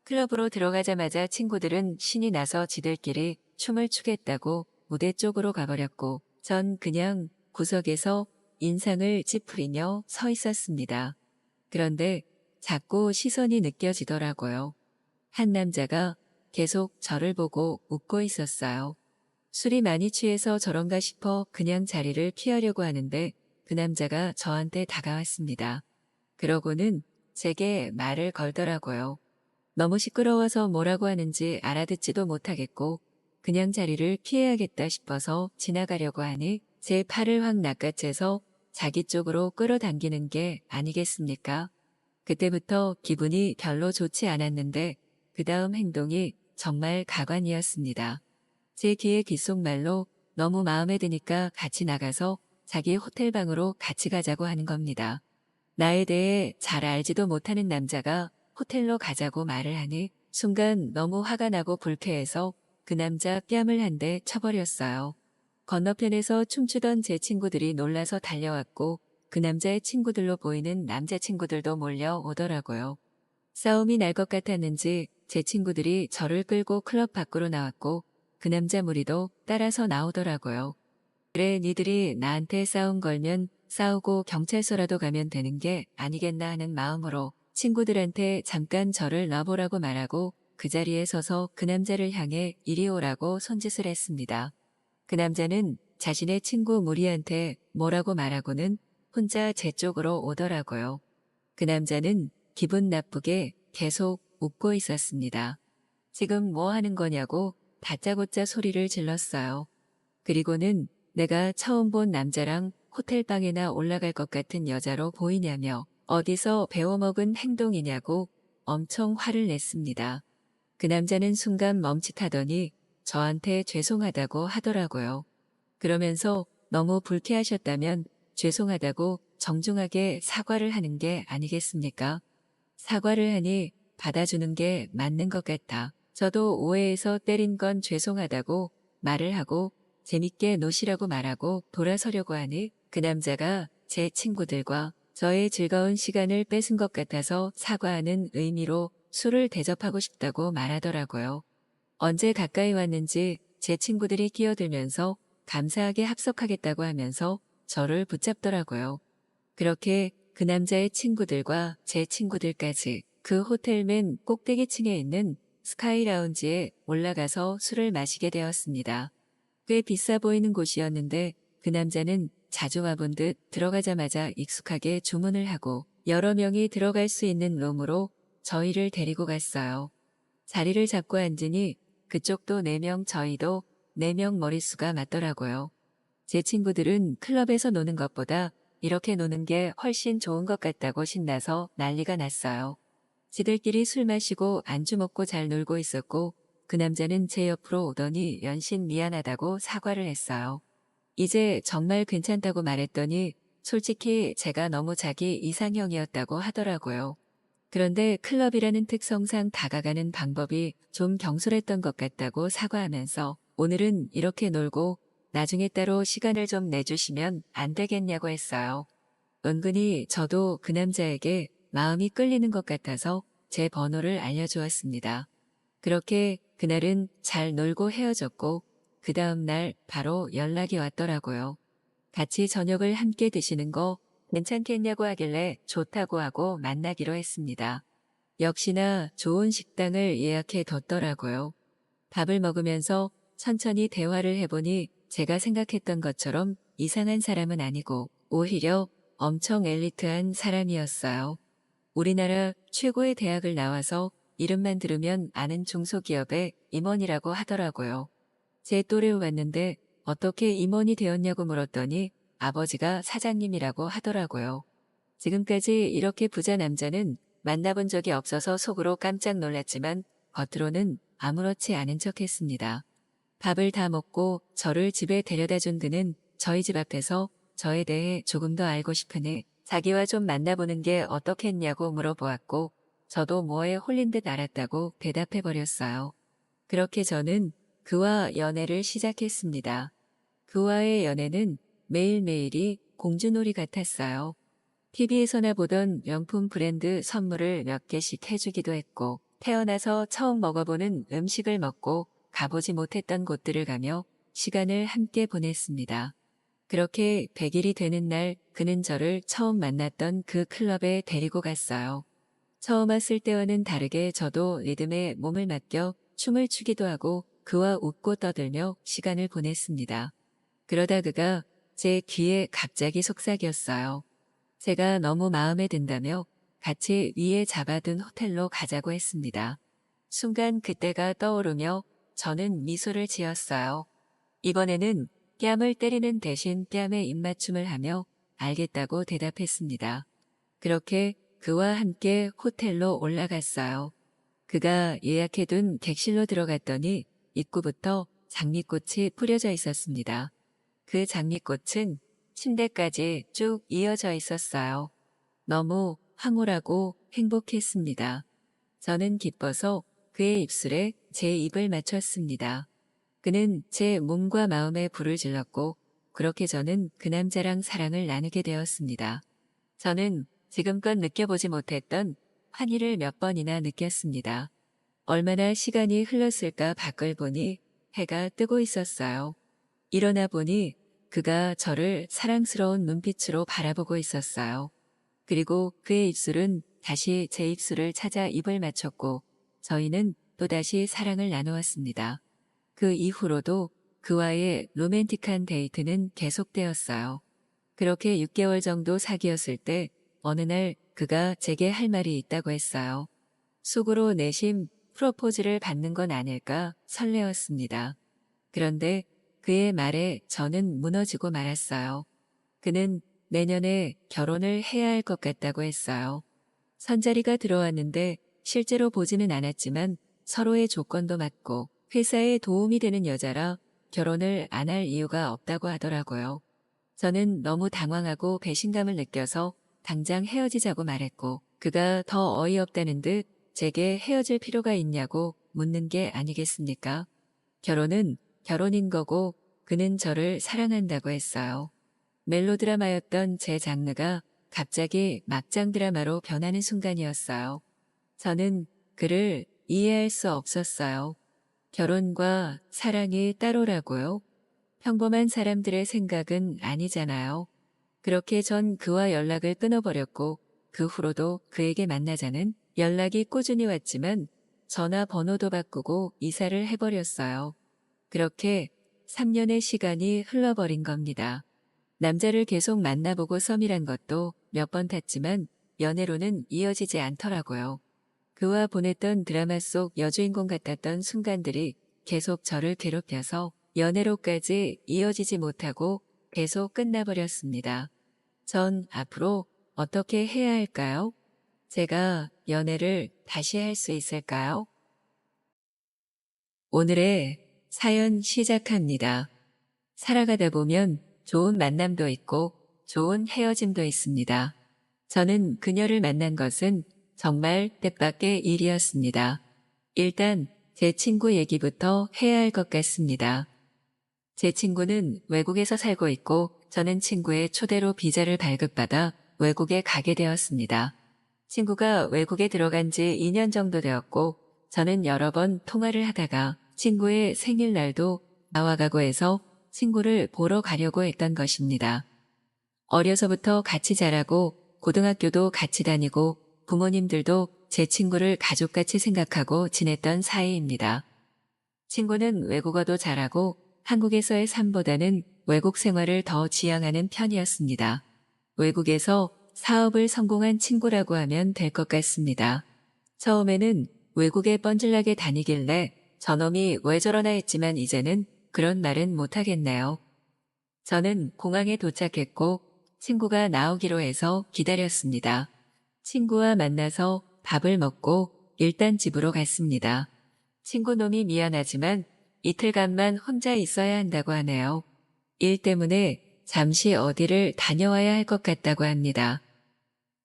클럽으로 들어가자마자 친구들은 신이 나서 지들끼리 춤을 추겠다고 무대 쪽으로 가버렸고 전 그냥 구석에서 인상을 찌푸리며 서 있었습니다. 그런데 자꾸 시선이 느껴지더라고요. 한 남자가 계속 저를 보고 웃고 있었어요. 술이 많이 취해서 저런가 싶어 그냥 자리를 피하려고 하는데 그 남자가 저한테 다가왔습니다. 그러고는 제게 말을 걸더라고요. 너무 시끄러워서 뭐라고 하는지 알아듣지도 못하겠고 그냥 자리를 피해야겠다 싶어서 지나가려고 하니 제 팔을 확 낚아채서 자기 쪽으로 끌어당기는 게 아니겠습니까? 그때부터 기분이 별로 좋지 않았는데 그 다음 행동이 정말 가관이었습니다. 제 귀에 귓속말로 너무 마음에 드니까 같이 나가서 자기 호텔방으로 같이 가자고 하는 겁니다. 나에 대해 잘 알지도 못하는 남자가 호텔로 가자고 말을 하니 순간 너무 화가 나고 불쾌해서 그 남자 뺨을 한 대 쳐버렸어요. 건너편에서 춤추던 제 친구들이 놀라서 달려왔고 그 남자의 친구들로 보이는 남자친구들도 몰려오더라고요. 싸움이 날 것 같았는지 제 친구들이 저를 끌고 클럽 밖으로 나왔고 그 남자 무리도 따라서 나오더라고요. 그래 니들이 나한테 싸움 걸면 싸우고 경찰서라도 가면 되는 게 아니겠나 하는 마음으로 친구들한테 잠깐 저를 놔보라고 말하고 그 자리에 서서 그 남자를 향해 이리 오라고 손짓을 했습니다. 그 남자는 자신의 친구 무리한테 뭐라고 말하고는 혼자 제 쪽으로 오더라고요. 그 남자는 기분 나쁘게 계속 웃고 있었습니다. 지금 뭐 하는 거냐고 다짜고짜 소리를 질렀어요. 그리고는 내가 처음 본 남자랑 호텔방에나 올라갈 것 같은 여자로 보이냐며 어디서 배워먹은 행동이냐고 엄청 화를 냈습니다. 그 남자는 순간 멈칫하더니 저한테 죄송하다고 하더라고요. 그러면서 너무 불쾌하셨다면 죄송하다고 정중하게 사과를 하는 게 아니겠습니까? 사과를 하니 받아주는 게 맞는 것 같아. 저도 오해해서 때린 건 죄송하다고 말을 하고 재밌게 노시라고 말하고 돌아서려고 하니 그 남자가 제 친구들과 저의 즐거운 시간을 뺏은 것 같아서 사과하는 의미로 술을 대접하고 싶다고 말하더라고요. 언제 가까이 왔는지 제 친구들이 끼어들면서 감사하게 합석하겠다고 하면서 저를 붙잡더라고요. 그렇게 그 남자의 친구들과 제 친구들까지 그 호텔 맨 꼭대기층에 있는 스카이 라운지에 올라가서 술을 마시게 되었습니다. 꽤 비싸 보이는 곳이었는데 그 남자는 자주 와본 듯 들어가자마자 익숙하게 주문을 하고 여러 명이 들어갈 수 있는 룸으로 저희를 데리고 갔어요. 자리를 잡고 앉으니 그쪽도 4명 저희도 4명 머릿수가 맞더라고요. 제 친구들은 클럽에서 노는 것보다 이렇게 노는 게 훨씬 좋은 것 같다고 신나서 난리가 났어요. 지들끼리 술 마시고 안주 먹고 잘 놀고 있었고 그 남자는 제 옆으로 오더니 연신 미안하다고 사과를 했어요. 이제 정말 괜찮다고 말했더니 솔직히 제가 너무 자기 이상형이었다고 하더라고요. 그런데 클럽이라는 특성상 다가가는 방법이 좀 경솔했던 것 같다고 사과하면서 오늘은 이렇게 놀고 나중에 따로 시간을 좀 내주시면 안 되겠냐고 했어요. 은근히 저도 그 남자에게 마음이 끌리는 것 같아서 제 번호를 알려주었습니다. 그렇게 그날은 잘 놀고 헤어졌고 그 다음 날 바로 연락이 왔더라고요. 같이 저녁을 함께 드시는 거 괜찮겠냐고 하길래 좋다고 하고 만나기로 했습니다. 역시나 좋은 식당을 예약해 뒀더라고요. 밥을 먹으면서 천천히 대화를 해보니 제가 생각했던 것처럼 이상한 사람은 아니고 오히려 엄청 엘리트한 사람이었어요. 우리나라 최고의 대학을 나와서 이름만 들으면 아는 중소기업의 임원이라고 하더라고요. 제 또래로 왔는데 어떻게 임원이 되었냐고 물었더니 아버지가 사장님이라고 하더라고요. 지금까지 이렇게 부자 남자는 만나본 적이 없어서 속으로 깜짝 놀랐지만 겉으로는 아무렇지 않은 척했습니다. 밥을 다 먹고 저를 집에 데려다 준 그는 저희 집 앞에서 저에 대해 조금 더 알고 싶으니 자기와 좀 만나보는 게 어떻겠냐고 물어보았고 저도 뭐에 홀린 듯 알았다고 대답해버렸어요. 그렇게 저는 그와 연애를 시작했습니다. 그와의 연애는 매일매일이 공주놀이 같았어요. TV에서나 보던 명품 브랜드 선물을 몇 개씩 해주기도 했고 태어나서 처음 먹어보는 음식을 먹고 가보지 못했던 곳들을 가며 시간을 함께 보냈습니다. 그렇게 100일이 되는 날 그는 저를 처음 만났던 그 클럽에 데리고 갔어요. 처음 왔을 때와는 다르게 저도 리듬에 몸을 맡겨 춤을 추기도 하고 그와 웃고 떠들며 시간을 보냈습니다. 그러다 그가 제 귀에 갑자기 속삭였어요. 제가 너무 마음에 든다며 같이 위에 잡아둔 호텔로 가자고 했습니다. 순간 그때가 떠오르며 저는 미소를 지었어요. 이번에는 뺨을 때리는 대신 뺨에 입맞춤을 하며 알겠다고 대답했습니다. 그렇게 그와 함께 호텔로 올라갔어요. 그가 예약해둔 객실로 들어갔더니 입구부터 장미꽃이 뿌려져 있었습니다. 그 장미꽃은 침대까지 쭉 이어져 있었어요. 너무 황홀하고 행복했습니다. 저는 기뻐서 그의 입술에 제 입을 맞췄습니다. 그는 제 몸과 마음에 불을 질렀고 그렇게 저는 그 남자랑 사랑을 나누게 되었습니다. 저는 지금껏 느껴보지 못했던 환희를 몇 번이나 느꼈습니다. 얼마나 시간이 흘렀을까 밖을 보니 해가 뜨고 있었어요. 일어나 보니 그가 저를 사랑스러운 눈빛으로 바라보고 있었어요. 그리고 그의 입술은 다시 제 입술을 찾아 입을 맞췄고 저희는 또다시 사랑을 나누었습니다. 그 이후로도 그와의 로맨틱한 데이트는 계속되었어요. 그렇게 6개월 정도 사귀었을 때 어느 날 그가 제게 할 말이 있다고 했어요. 속으로 내심 프로포즈를 받는 건 아닐까 설레었습니다. 그런데 그의 말에 저는 무너지고 말았어요. 그는 내년에 결혼을 해야 할 것 같다고 했어요. 선자리가 들어왔는데 실제로 보지는 않았지만 서로의 조건도 맞고 회사에 도움이 되는 여자라 결혼을 안 할 이유가 없다고 하더라고요. 저는 너무 당황하고 배신감을 느껴서 당장 헤어지자고 말했고 그가 더 어이없다는 듯 제게 헤어질 필요가 있냐고 묻는 게 아니겠습니까? 결혼은 결혼인 거고 그는 저를 사랑한다고 했어요. 멜로드라마였던 제 장르가 갑자기 막장 드라마로 변하는 순간이었어요. 저는 그를 이해할 수 없었어요. 결혼과 사랑이 따로라고요? 평범한 사람들의 생각은 아니잖아요. 그렇게 전 그와 연락을 끊어버렸고 그 후로도 그에게 만나자는 연락이 꾸준히 왔지만 전화번호도 바꾸고 이사를 해버렸어요. 그렇게 3년의 시간이 흘러버린 겁니다. 남자를 계속 만나보고 썸이란 것도 몇 번 탔지만 연애로는 이어지지 않더라고요. 그와 보냈던 드라마 속 여주인공 같았던 순간들이 계속 저를 괴롭혀서 연애로까지 이어지지 못하고 계속 끝나버렸습니다. 전 앞으로 어떻게 해야 할까요? 제가 연애를 다시 할 수 있을까요? 오늘의 사연 시작합니다. 살아가다 보면 좋은 만남도 있고 좋은 헤어짐도 있습니다. 저는 그녀를 만난 것은 정말 뜻밖의 일이었습니다. 일단 제 친구 얘기부터 해야 할 것 같습니다. 제 친구는 외국에서 살고 있고 저는 친구의 초대로 비자를 발급받아 외국에 가게 되었습니다. 친구가 외국에 들어간 지 2년 정도 되었고 저는 여러 번 통화를 하다가 친구의 생일날도 나와가고 해서 친구를 보러 가려고 했던 것입니다. 어려서부터 같이 자라고 고등학교도 같이 다니고 부모님들도 제 친구를 가족같이 생각하고 지냈던 사이입니다. 친구는 외국어도 잘하고 한국에서의 삶보다는 외국 생활을 더 지향하는 편이었습니다. 외국에서 사업을 성공한 친구라고 하면 될 것 같습니다. 처음에는 외국에 뻔질나게 다니길래 저놈이 왜 저러나 했지만 이제는 그런 말은 못하겠네요. 저는 공항에 도착했고 친구가 나오기로 해서 기다렸습니다. 친구와 만나서 밥을 먹고 일단 집으로 갔습니다. 친구 놈이 미안하지만 이틀간만 혼자 있어야 한다고 하네요. 일 때문에 잠시 어디를 다녀와야 할 것 같다고 합니다.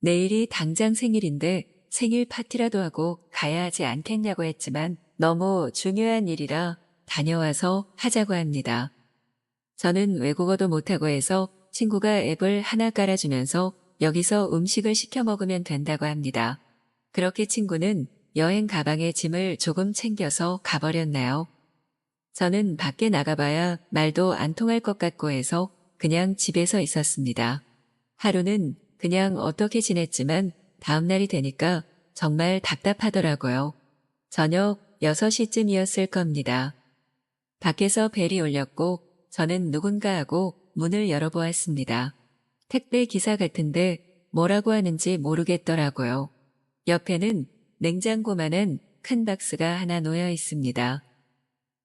내일이 당장 생일인데 생일 파티라도 하고 가야 하지 않겠냐고 했지만 너무 중요한 일이라 다녀와서 하자고 합니다. 저는 외국어도 못하고 해서 친구가 앱을 하나 깔아주면서 여기서 음식을 시켜 먹으면 된다고 합니다. 그렇게 친구는 여행 가방에 짐을 조금 챙겨서 가버렸나요? 저는 밖에 나가봐야 말도 안 통할 것 같고 해서 그냥 집에서 있었습니다. 하루는 그냥 어떻게 지냈지만 다음날이 되니까 정말 답답하더라고요. 저녁 6시쯤이었을 겁니다. 밖에서 벨이 울렸고 저는 누군가 하고 문을 열어보았습니다. 택배 기사 같은데 뭐라고 하는지 모르겠더라고요. 옆에는 냉장고만한 큰 박스가 하나 놓여 있습니다.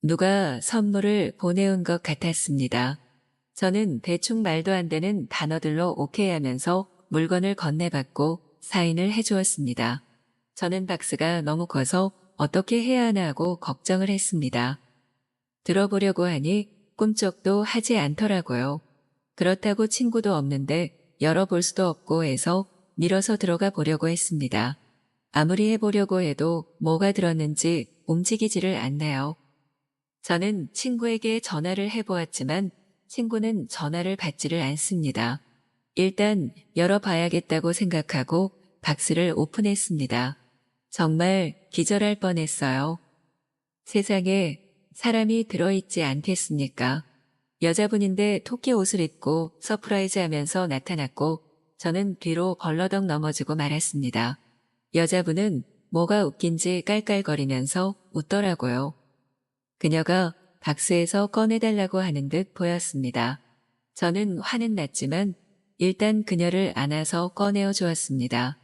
누가 선물을 보내온 것 같았습니다. 저는 대충 말도 안 되는 단어들로 오케이 하면서 물건을 건네받고 사인을 해주었습니다. 저는 박스가 너무 커서 어떻게 해야 하나 하고 걱정을 했습니다. 들어보려고 하니 꿈쩍도 하지 않더라고요. 그렇다고 친구도 없는데 열어볼 수도 없고 해서 밀어서 들어가 보려고 했습니다. 아무리 해보려고 해도 뭐가 들었는지 움직이지를 않네요. 저는 친구에게 전화를 해보았지만 친구는 전화를 받지를 않습니다. 일단 열어봐야겠다고 생각하고 박스를 오픈했습니다. 정말 기절할 뻔했어요. 세상에 사람이 들어있지 않겠습니까? 여자분인데 토끼 옷을 입고 서프라이즈 하면서 나타났고 저는 뒤로 벌러덩 넘어지고 말았습니다. 여자분은 뭐가 웃긴지 깔깔거리면서 웃더라고요. 그녀가 박스에서 꺼내달라고 하는 듯 보였습니다. 저는 화는 났지만 일단 그녀를 안아서 꺼내어 주었습니다.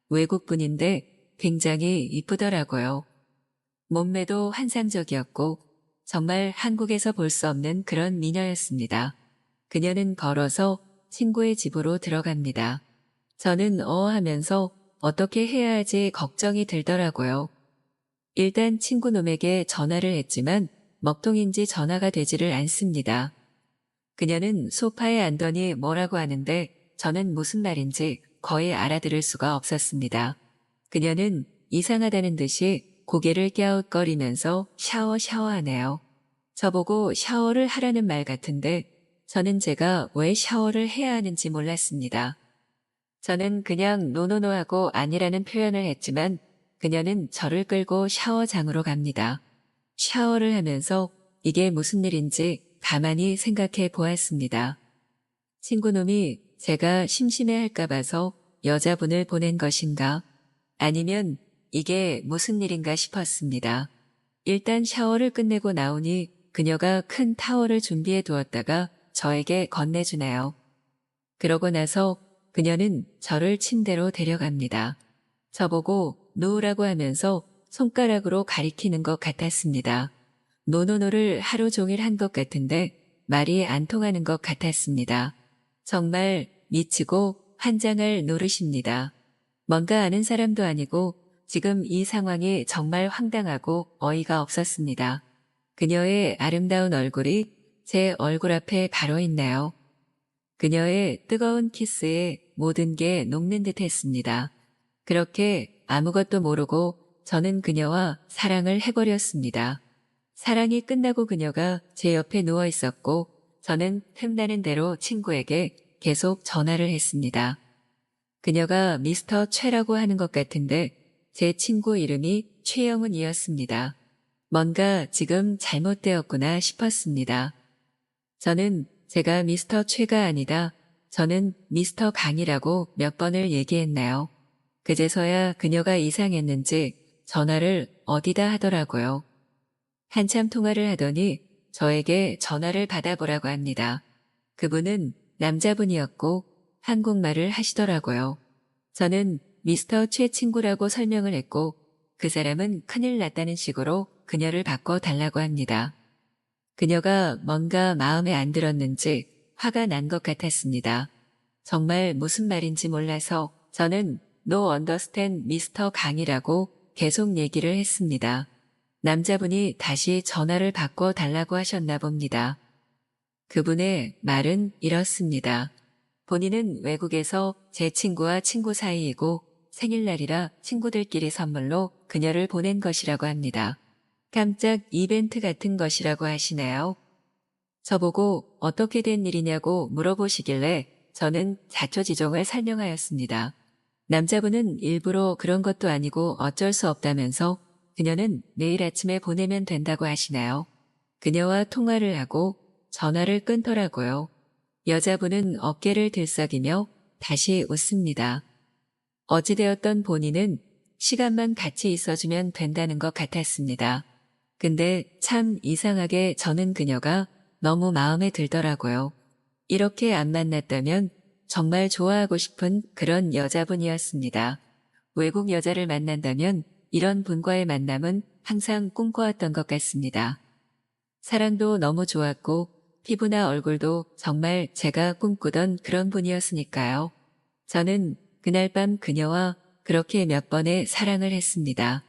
외국분인데 굉장히 이쁘더라고요. 몸매도 환상적이었고 정말 한국에서 볼 수 없는 그런 미녀였습니다. 그녀는 걸어서 친구의 집으로 들어갑니다. 저는 하면서 어떻게 해야 할지 걱정이 들더라고요. 일단 친구놈에게 전화를 했지만 먹통인지 전화가 되지를 않습니다. 그녀는 소파에 앉더니 뭐라고 하는데 저는 무슨 말인지 거의 알아들을 수가 없었습니다. 그녀는 이상하다는 듯이 고개를 갸웃거리면서 샤워하네요. 저보고 샤워를 하라는 말 같은데 저는 제가 왜 샤워를 해야 하는지 몰랐습니다. 저는 그냥 노노노 하고 아니라는 표현을 했지만 그녀는 저를 끌고 샤워장으로 갑니다. 샤워를 하면서 이게 무슨 일인지 가만히 생각해 보았습니다. 친구놈이 제가 심심해할까 봐서 여자분을 보낸 것인가? 아니면 이게 무슨 일인가 싶었습니다. 일단 샤워를 끝내고 나오니 그녀가 큰 타월을 준비해 두었다가 저에게 건네주네요. 그러고 나서 그녀는 저를 침대로 데려갑니다. 저보고 누우라고 하면서 손가락으로 가리키는 것 같았습니다. 노노노를 하루 종일 한 것 같은데 말이 안 통하는 것 같았습니다. 정말 미치고 환장할 노릇입니다. 뭔가 아는 사람도 아니고 지금 이 상황이 정말 황당하고 어이가 없었습니다. 그녀의 아름다운 얼굴이 제 얼굴 앞에 바로 있네요. 그녀의 뜨거운 키스에 모든 게 녹는 듯 했습니다. 그렇게 아무것도 모르고 저는 그녀와 사랑을 해버렸습니다. 사랑이 끝나고 그녀가 제 옆에 누워 있었고 저는 틈나는 대로 친구에게 계속 전화를 했습니다. 그녀가 미스터 최라고 하는 것 같은데 제 친구 이름이 최영은이었습니다. 뭔가 지금 잘못되었구나 싶었습니다. 저는 제가 미스터 최가 아니다. 저는 미스터 강이라고 몇 번을 얘기했나요? 그제서야 그녀가 이상했는지 전화를 어디다 하더라고요. 한참 통화를 하더니 저에게 전화를 받아보라고 합니다. 그분은 남자분이었고 한국말을 하시더라고요. 저는 미스터 최 친구라고 설명을 했고 그 사람은 큰일 났다는 식으로 그녀를 바꿔달라고 합니다. 그녀가 뭔가 마음에 안 들었는지 화가 난 것 같았습니다. 정말 무슨 말인지 몰라서 저는 No understand 미스터 강이라고 계속 얘기를 했습니다. 남자분이 다시 전화를 바꿔달라고 하셨나 봅니다. 그분의 말은 이렇습니다. 본인은 외국에서 제 친구와 친구 사이이고 생일날이라 친구들끼리 선물로 그녀를 보낸 것이라고 합니다. 깜짝 이벤트 같은 것이라고 하시네요. 저보고 어떻게 된 일이냐고 물어보시길래 저는 자초지종을 설명하였습니다. 남자분은 일부러 그런 것도 아니고 어쩔 수 없다면서 그녀는 내일 아침에 보내면 된다고 하시나요? 그녀와 통화를 하고 전화를 끊더라고요. 여자분은 어깨를 들썩이며 다시 웃습니다. 어찌되었던 본인은 시간만 같이 있어주면 된다는 것 같았습니다. 근데 참 이상하게 저는 그녀가 너무 마음에 들더라고요. 이렇게 안 만났다면 정말 좋아하고 싶은 그런 여자분이었습니다. 외국 여자를 만난다면 이런 분과의 만남은 항상 꿈꿔왔던 것 같습니다. 사랑도 너무 좋았고 피부나 얼굴도 정말 제가 꿈꾸던 그런 분이었으니까요. 저는 그날 밤 그녀와 그렇게 몇 번의 사랑을 했습니다.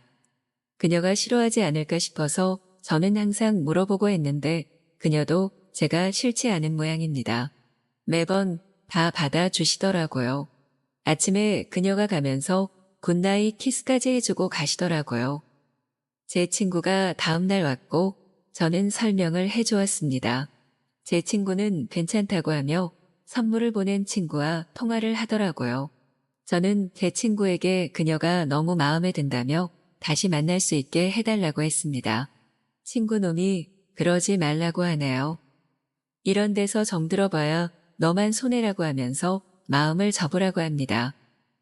그녀가 싫어하지 않을까 싶어서 저는 항상 물어보고 했는데 그녀도 제가 싫지 않은 모양입니다. 매번 다 받아주시더라고요. 아침에 그녀가 가면서 굿나잇 키스까지 해주고 가시더라고요. 제 친구가 다음날 왔고 저는 설명을 해주었습니다. 제 친구는 괜찮다고 하며 선물을 보낸 친구와 통화를 하더라고요. 저는 제 친구에게 그녀가 너무 마음에 든다며 다시 만날 수 있게 해달라고 했습니다. 친구 놈이 그러지 말라고 하네요. 이런 데서 정들어봐야 너만 손해라고 하면서 마음을 접으라고 합니다.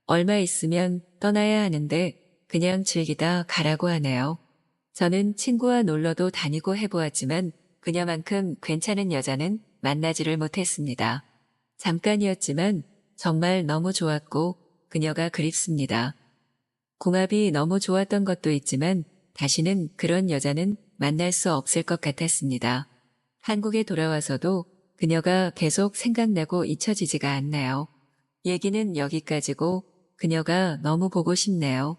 얼마 있으면 떠나야 하는데 그냥 즐기다 가라고 하네요. 저는 친구와 놀러도 다니고 해보았지만 그녀만큼 괜찮은 여자는 만나지를 못했습니다. 잠깐이었지만 정말 너무 좋았고 그녀가 그립습니다. 궁합이 너무 좋았던 것도 있지만 다시는 그런 여자는 만날 수 없을 것 같았습니다. 한국에 돌아와서도 그녀가 계속 생각나고 잊혀지지가 않나요. 얘기는 여기까지고 그녀가 너무 보고 싶네요.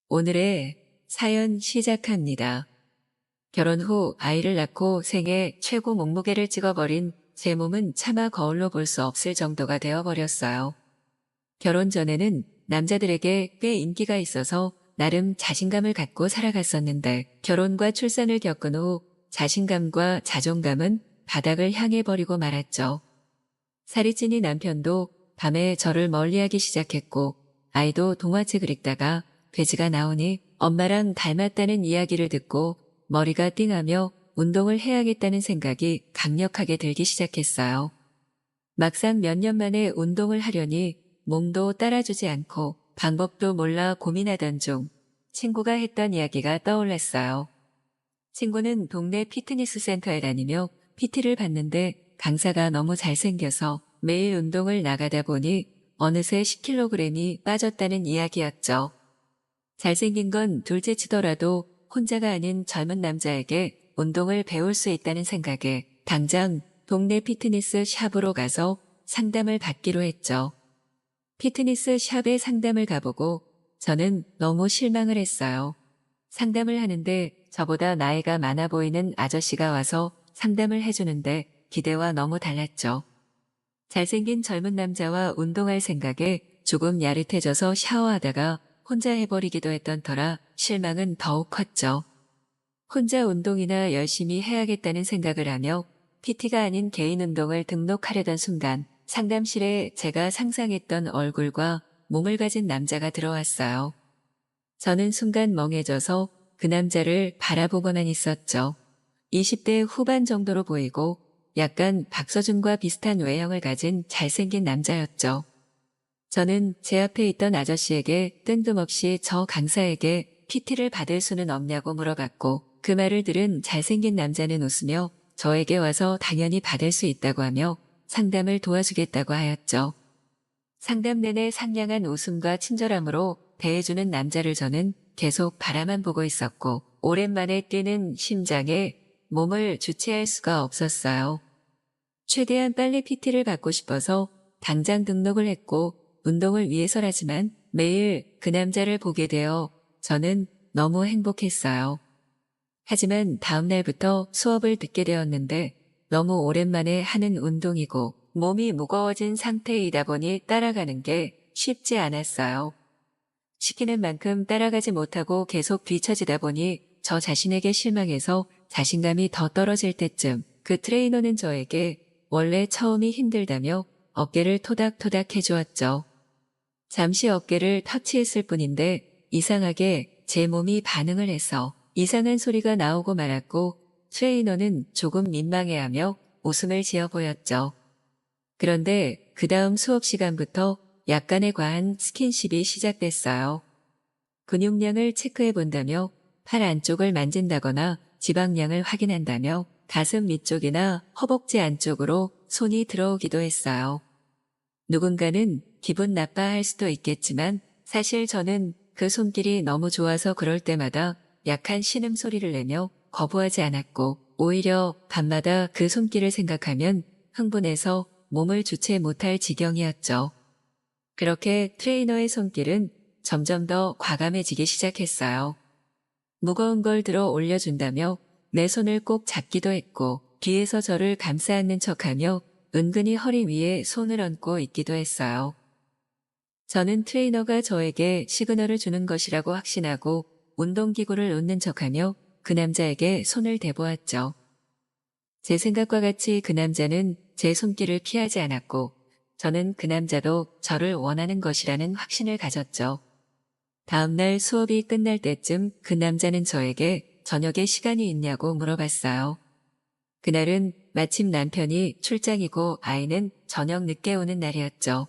오늘의 사연 시작합니다. 결혼 후 아이를 낳고 생애 최고 몸무게를 찍어버린 제 몸은 차마 거울로 볼 수 없을 정도가 되어버렸어요. 결혼 전에는 남자들에게 꽤 인기가 있어서 나름 자신감을 갖고 살아갔었는데 결혼과 출산을 겪은 후 자신감과 자존감은 바닥을 향해 버리고 말았죠. 살이 찐이 남편도 밤에 저를 멀리하기 시작했고 아이도 동화책을 읽다가 돼지가 나오니 엄마랑 닮았다는 이야기를 듣고 머리가 띵하며 운동을 해야겠다는 생각이 강력하게 들기 시작했어요. 막상 몇 년 만에 운동을 하려니 몸도 따라주지 않고 방법도 몰라 고민하던 중 친구가 했던 이야기가 떠올랐어요. 친구는 동네 피트니스 센터에 다니며 PT를 받는데 강사가 너무 잘생겨서 매일 운동을 나가다 보니 어느새 10kg이 빠졌다는 이야기였죠. 잘생긴 건 둘째 치더라도 혼자가 아닌 젊은 남자에게 운동을 배울 수 있다는 생각에 당장 동네 피트니스 샵으로 가서 상담을 받기로 했죠. 피트니스 샵에 상담을 가보고 저는 너무 실망을 했어요. 상담을 하는데 저보다 나이가 많아 보이는 아저씨가 와서 상담을 해주는데 기대와 너무 달랐죠. 잘생긴 젊은 남자와 운동할 생각에 조금 야릇해져서 샤워하다가 혼자 해버리기도 했던 터라 실망은 더욱 컸죠. 혼자 운동이나 열심히 해야겠다는 생각을 하며 PT가 아닌 개인 운동을 등록하려던 순간 상담실에 제가 상상했던 얼굴과 몸을 가진 남자가 들어왔어요. 저는 순간 멍해져서 그 남자를 바라보고만 있었죠. 20대 후반 정도로 보이고 약간 박서준과 비슷한 외형을 가진 잘생긴 남자였죠. 저는 제 앞에 있던 아저씨에게 뜬금없이 저 강사에게 PT를 받을 수는 없냐고 물어봤고 그 말을 들은 잘생긴 남자는 웃으며 저에게 와서 당연히 받을 수 있다고 하며 상담을 도와주겠다고 하였죠. 상담 내내 상냥한 웃음과 친절함으로 대해주는 남자를 저는 계속 바라만 보고 있었고 오랜만에 뛰는 심장에 몸을 주체할 수가 없었어요. 최대한 빨리 PT를 받고 싶어서 당장 등록을 했고 운동을 위해서라지만 매일 그 남자를 보게 되어 저는 너무 행복했어요. 하지만 다음 날부터 수업을 듣게 되었는데 너무 오랜만에 하는 운동이고 몸이 무거워진 상태이다 보니 따라가는 게 쉽지 않았어요. 시키는 만큼 따라가지 못하고 계속 뒤처지다 보니 저 자신에게 실망해서 자신감이 더 떨어질 때쯤 그 트레이너는 저에게 원래 처음이 힘들다며 어깨를 토닥토닥 해주었죠. 잠시 어깨를 터치했을 뿐인데 이상하게 제 몸이 반응을 해서 이상한 소리가 나오고 말았고 트레이너는 조금 민망해하며 웃음을 지어 보였죠. 그런데 그 다음 수업 시간부터 약간의 과한 스킨십이 시작됐어요. 근육량을 체크해 본다며 팔 안쪽을 만진다거나 지방량을 확인한다며 가슴 위쪽이나 허벅지 안쪽으로 손이 들어오기도 했어요. 누군가는 기분 나빠할 수도 있겠지만 사실 저는 그 손길이 너무 좋아서 그럴 때마다 약한 신음소리를 내며 거부하지 않았고 오히려 밤마다 그 손길을 생각하면 흥분해서 몸을 주체 못할 지경이었죠. 그렇게 트레이너의 손길은 점점 더 과감해지기 시작했어요. 무거운 걸 들어 올려준다며 내 손을 꼭 잡기도 했고 뒤에서 저를 감싸 안는 척하며 은근히 허리 위에 손을 얹고 있기도 했어요. 저는 트레이너가 저에게 시그널을 주는 것이라고 확신하고 운동기구를 놓는 척하며 그 남자에게 손을 대보았죠. 제 생각과 같이 그 남자는 제 손길을 피하지 않았고 저는 그 남자도 저를 원하는 것이라는 확신을 가졌죠. 다음날 수업이 끝날 때쯤 그 남자는 저에게 저녁에 시간이 있냐고 물어봤어요. 그날은 마침 남편이 출장이고 아이는 저녁 늦게 오는 날이었죠.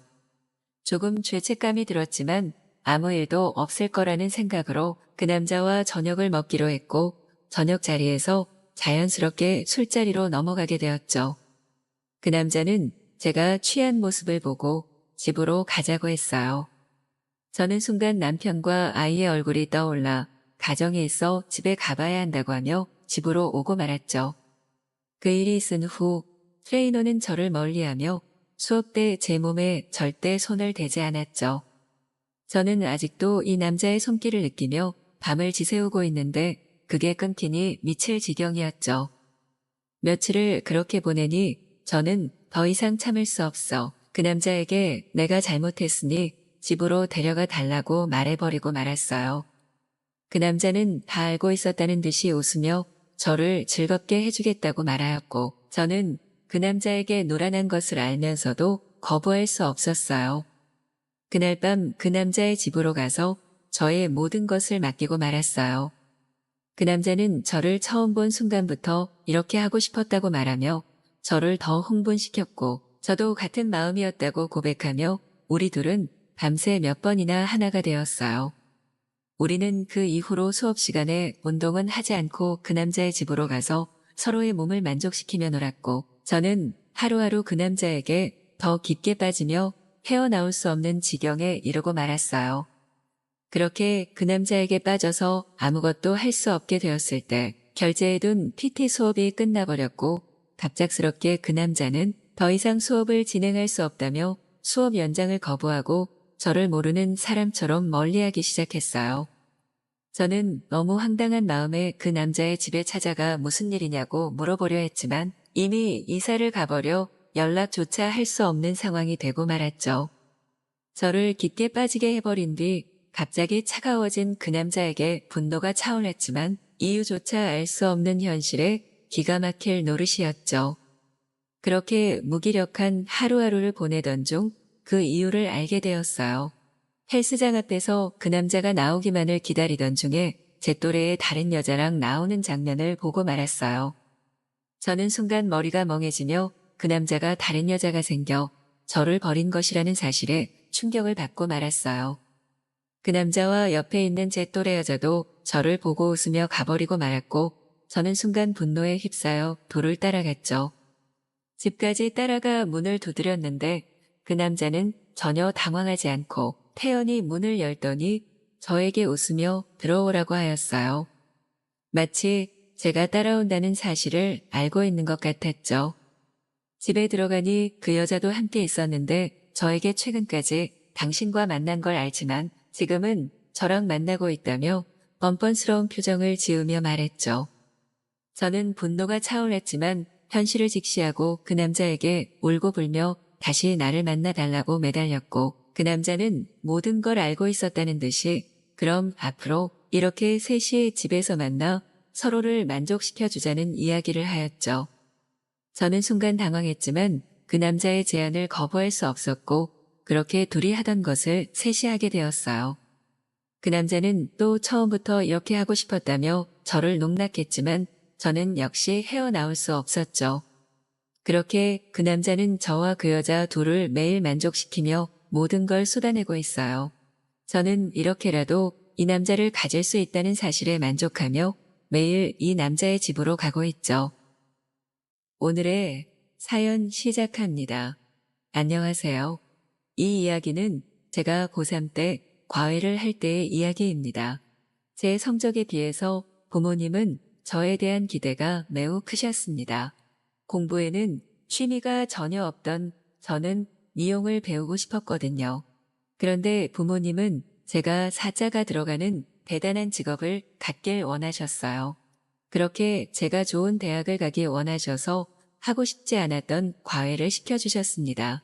조금 죄책감이 들었지만 아무 일도 없을 거라는 생각으로 그 남자와 저녁을 먹기로 했고 저녁 자리에서 자연스럽게 술자리로 넘어가게 되었죠. 그 남자는 제가 취한 모습을 보고 집으로 가자고 했어요. 저는 순간 남편과 아이의 얼굴이 떠올라 가정에 있어 집에 가봐야 한다고 하며 집으로 오고 말았죠. 그 일이 있은 후 트레이너는 저를 멀리하며 수업 때 제 몸에 절대 손을 대지 않았죠. 저는 아직도 이 남자의 손길을 느끼며 밤을 지새우고 있는데 그게 끊기니 미칠 지경이었죠. 며칠을 그렇게 보내니 저는 더 이상 참을 수 없어 그 남자에게 내가 잘못했으니 집으로 데려가 달라고 말해버리고 말았어요. 그 남자는 다 알고 있었다는 듯이 웃으며 저를 즐겁게 해주겠다고 말하였고 저는 그 남자에게 노란한 것을 알면서도 거부할 수 없었어요. 그날 밤 그 남자의 집으로 가서 저의 모든 것을 맡기고 말았어요. 그 남자는 저를 처음 본 순간부터 이렇게 하고 싶었다고 말하며 저를 더 흥분시켰고 저도 같은 마음이었다고 고백하며 우리 둘은 밤새 몇 번이나 하나가 되었어요. 우리는 그 이후로 수업 시간에 운동은 하지 않고 그 남자의 집으로 가서 서로의 몸을 만족시키며 놀았고 저는 하루하루 그 남자에게 더 깊게 빠지며 헤어나올 수 없는 지경에 이르고 말았어요. 그렇게 그 남자에게 빠져서 아무것도 할 수 없게 되었을 때 결제해둔 PT 수업이 끝나버렸고 갑작스럽게 그 남자는 더 이상 수업을 진행할 수 없다며 수업 연장을 거부하고 저를 모르는 사람처럼 멀리하기 시작했어요. 저는 너무 황당한 마음에 그 남자의 집에 찾아가 무슨 일이냐고 물어보려 했지만 이미 이사를 가버려 연락조차 할 수 없는 상황이 되고 말았죠. 저를 깊게 빠지게 해버린 뒤 갑자기 차가워진 그 남자에게 분노가 차올랐지만 이유조차 알 수 없는 현실에 기가 막힐 노릇이었죠. 그렇게 무기력한 하루하루를 보내던 중 그 이유를 알게 되었어요. 헬스장 앞에서 그 남자가 나오기만을 기다리던 중에 제 또래의 다른 여자랑 나오는 장면을 보고 말았어요. 저는 순간 머리가 멍해지며 그 남자가 다른 여자가 생겨 저를 버린 것이라는 사실에 충격을 받고 말았어요. 그 남자와 옆에 있는 제 또래 여자도 저를 보고 웃으며 가버리고 말았고 저는 순간 분노에 휩싸여 돌을 따라갔죠. 집까지 따라가 문을 두드렸는데 그 남자는 전혀 당황하지 않고 태연히 문을 열더니 저에게 웃으며 들어오라고 하였어요. 마치 제가 따라온다는 사실을 알고 있는 것 같았죠. 집에 들어가니 그 여자도 함께 있었는데 저에게 최근까지 당신과 만난 걸 알지만 지금은 저랑 만나고 있다며 뻔뻔스러운 표정을 지으며 말했죠. 저는 분노가 차올랐지만 현실을 직시하고 그 남자에게 울고불며 다시 나를 만나달라고 매달렸고 그 남자는 모든 걸 알고 있었다는 듯이 그럼 앞으로 이렇게 셋이 집에서 만나 서로를 만족시켜주자는 이야기를 하였죠. 저는 순간 당황했지만 그 남자의 제안을 거부할 수 없었고 그렇게 둘이 하던 것을 셋이 하게 되었어요. 그 남자는 또 처음부터 이렇게 하고 싶었다며 저를 농락했지만 저는 역시 헤어나올 수 없었죠. 그렇게 그 남자는 저와 그 여자 둘을 매일 만족시키며 모든 걸 쏟아내고 있어요. 저는 이렇게라도 이 남자를 가질 수 있다는 사실에 만족하며 매일 이 남자의 집으로 가고 있죠. 오늘의 사연 시작합니다. 안녕하세요. 이 이야기는 제가 고3 때 과외를 할 때의 이야기입니다. 제 성적에 비해서 부모님은 저에 대한 기대가 매우 크셨습니다. 공부에는 취미가 전혀 없던 저는 미용을 배우고 싶었거든요. 그런데 부모님은 제가 사자가 들어가는 대단한 직업을 갖길 원하셨어요. 그렇게 제가 좋은 대학을 가기 원하셔서 하고 싶지 않았던 과외를 시켜주셨습니다.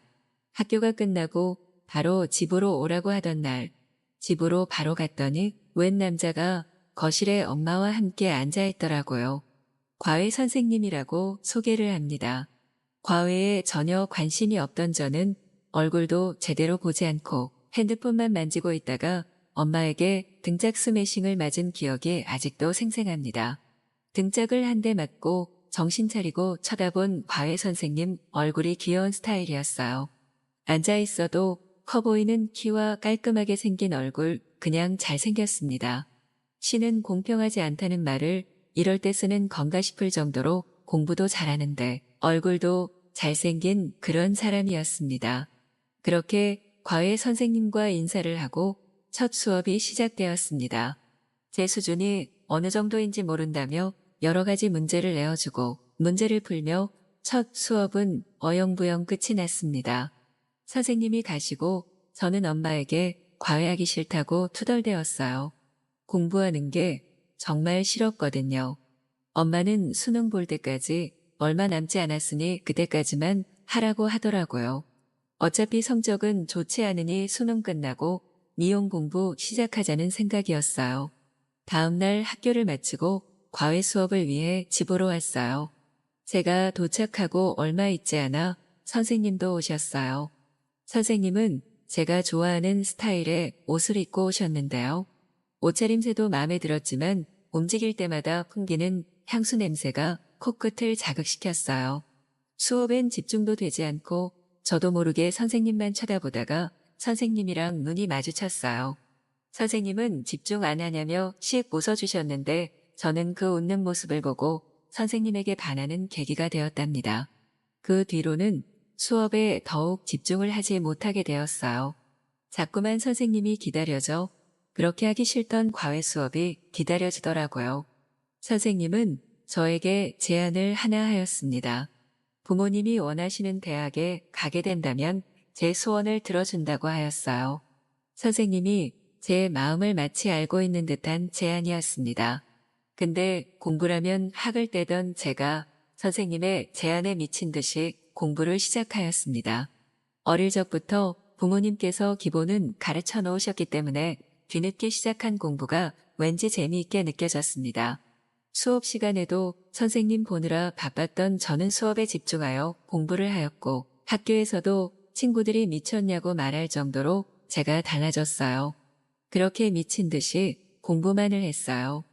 학교가 끝나고 바로 집으로 오라고 하던 날, 집으로 바로 갔더니 웬 남자가 거실에 엄마와 함께 앉아 있더라고요. 과외 선생님이라고 소개를 합니다. 과외에 전혀 관심이 없던 저는 얼굴도 제대로 보지 않고 핸드폰만 만지고 있다가 엄마에게 등짝 스매싱을 맞은 기억이 아직도 생생합니다. 등짝을 한 대 맞고 정신 차리고 쳐다본 과외 선생님 얼굴이 귀여운 스타일이었어요. 앉아 있어도 커 보이는 키와 깔끔하게 생긴 얼굴, 그냥 잘생겼습니다. 시는 공평하지 않다는 말을 이럴 때 쓰는 건가 싶을 정도로 공부도 잘하는데 얼굴도 잘생긴 그런 사람이었습니다. 그렇게 과외 선생님과 인사를 하고 첫 수업이 시작되었습니다. 제 수준이 어느 정도인지 모른다며 여러 가지 문제를 내어주고 문제를 풀며 첫 수업은 어영부영 끝이 났습니다. 선생님이 가시고 저는 엄마에게 과외하기 싫다고 투덜대었어요. 공부하는 게 정말 싫었거든요. 엄마는 수능 볼 때까지 얼마 남지 않았으니 그때까지만 하라고 하더라고요. 어차피 성적은 좋지 않으니 수능 끝나고 미용 공부 시작하자는 생각이었어요. 다음 날 학교를 마치고 과외 수업을 위해 집으로 왔어요. 제가 도착하고 얼마 있지 않아 선생님도 오셨어요. 선생님은 제가 좋아하는 스타일의 옷을 입고 오셨는데요. 옷차림새도 마음에 들었지만 움직일 때마다 풍기는 향수 냄새가 코끝을 자극시켰어요. 수업엔 집중도 되지 않고 저도 모르게 선생님만 쳐다보다가 선생님이랑 눈이 마주쳤어요. 선생님은 집중 안 하냐며 씩 웃어주셨는데 저는 그 웃는 모습을 보고 선생님에게 반하는 계기가 되었답니다. 그 뒤로는 수업에 더욱 집중을 하지 못하게 되었어요. 자꾸만 선생님이 기다려져 그렇게 하기 싫던 과외 수업이 기다려지더라고요. 선생님은 저에게 제안을 하나 하였습니다. 부모님이 원하시는 대학에 가게 된다면 제 소원을 들어준다고 하였어요. 선생님이 제 마음을 마치 알고 있는 듯한 제안이었습니다. 근데 공부라면 학을 떼던 제가 선생님의 제안에 미친 듯이 공부를 시작하였습니다. 어릴 적부터 부모님께서 기본은 가르쳐 놓으셨기 때문에 뒤늦게 시작한 공부가 왠지 재미있게 느껴졌습니다. 수업 시간에도 선생님 보느라 바빴던 저는 수업에 집중하여 공부를 하였고 학교에서도 친구들이 미쳤냐고 말할 정도로 제가 달라졌어요. 그렇게 미친 듯이 공부만을 했어요.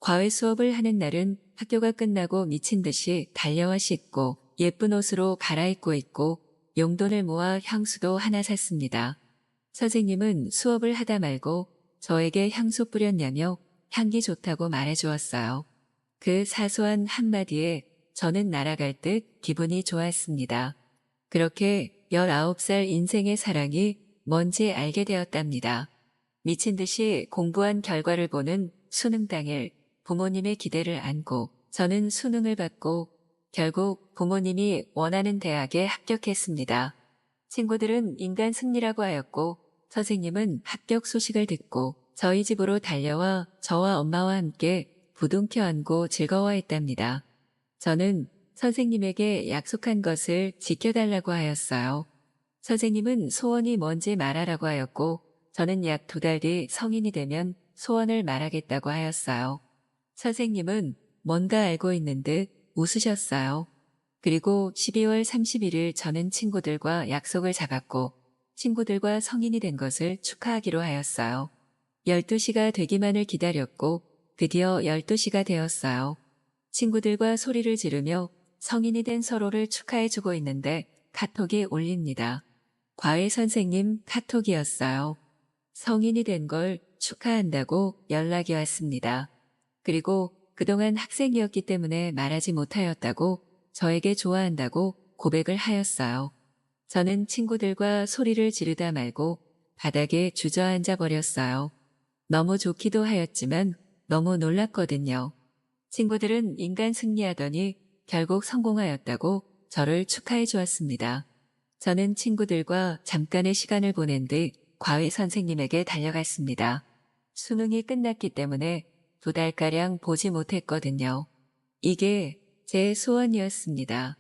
과외 수업을 하는 날은 학교가 끝나고 미친 듯이 달려와 씻고 예쁜 옷으로 갈아입고 있고 용돈을 모아 향수도 하나 샀습니다. 선생님은 수업을 하다 말고 저에게 향수 뿌렸냐며 향기 좋다고 말해주었어요. 그 사소한 한마디에 저는 날아갈 듯 기분이 좋았습니다. 그렇게 19살 인생의 사랑이 뭔지 알게 되었답니다. 미친 듯이 공부한 결과를 보는 수능 당일 부모님의 기대를 안고 저는 수능을 받고 결국 부모님이 원하는 대학에 합격했습니다. 친구들은 인간 승리라고 하였고 선생님은 합격 소식을 듣고 저희 집으로 달려와 저와 엄마와 함께 부둥켜 안고 즐거워했답니다. 저는 선생님에게 약속한 것을 지켜달라고 하였어요. 선생님은 소원이 뭔지 말하라고 하였고 저는 약 2달 뒤 성인이 되면 소원을 말하겠다고 하였어요. 선생님은 뭔가 알고 있는 듯 웃으셨어요. 그리고 12월 31일 저는 친구들과 약속을 잡았고 친구들과 성인이 된 것을 축하하기로 하였어요. 12시가 되기만을 기다렸고 드디어 12시가 되었어요. 친구들과 소리를 지르며 성인이 된 서로를 축하해주고 있는데 카톡이 올립니다. 과외 선생님 카톡이었어요. 성인이 된 걸 축하한다고 연락이 왔습니다. 그리고 그동안 학생이었기 때문에 말하지 못하였다고 저에게 좋아한다고 고백을 하였어요. 저는 친구들과 소리를 지르다 말고 바닥에 주저앉아 버렸어요. 너무 좋기도 하였지만 너무 놀랐거든요. 친구들은 인간 승리하더니 결국 성공하였다고 저를 축하해 주었습니다. 저는 친구들과 잠깐의 시간을 보낸 뒤 과외 선생님에게 달려갔습니다. 수능이 끝났기 때문에 2달가량 보지 못했거든요. 이게 제 소원이었습니다.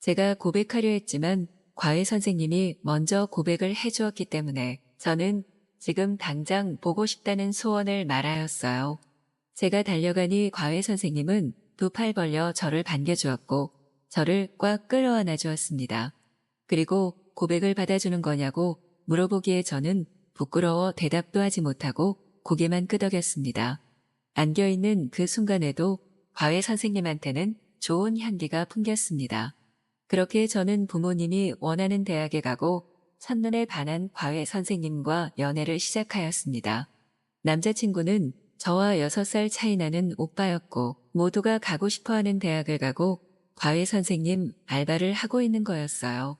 제가 고백하려 했지만 과외 선생님이 먼저 고백을 해주었기 때문에 저는 지금 당장 보고 싶다는 소원을 말하였어요. 제가 달려가니 과외 선생님은 2팔 벌려 저를 반겨주었고 저를 꽉 끌어안아 주었습니다. 그리고 고백을 받아주는 거냐고 물어보기에 저는 부끄러워 대답도 하지 못하고 고개만 끄덕였습니다. 안겨있는 그 순간에도 과외 선생님한테는 좋은 향기가 풍겼습니다. 그렇게 저는 부모님이 원하는 대학에 가고 첫눈에 반한 과외 선생님과 연애를 시작하였습니다. 남자친구는 저와 6살 차이 나는 오빠였고 모두가 가고 싶어하는 대학을 가고 과외 선생님 알바를 하고 있는 거였어요.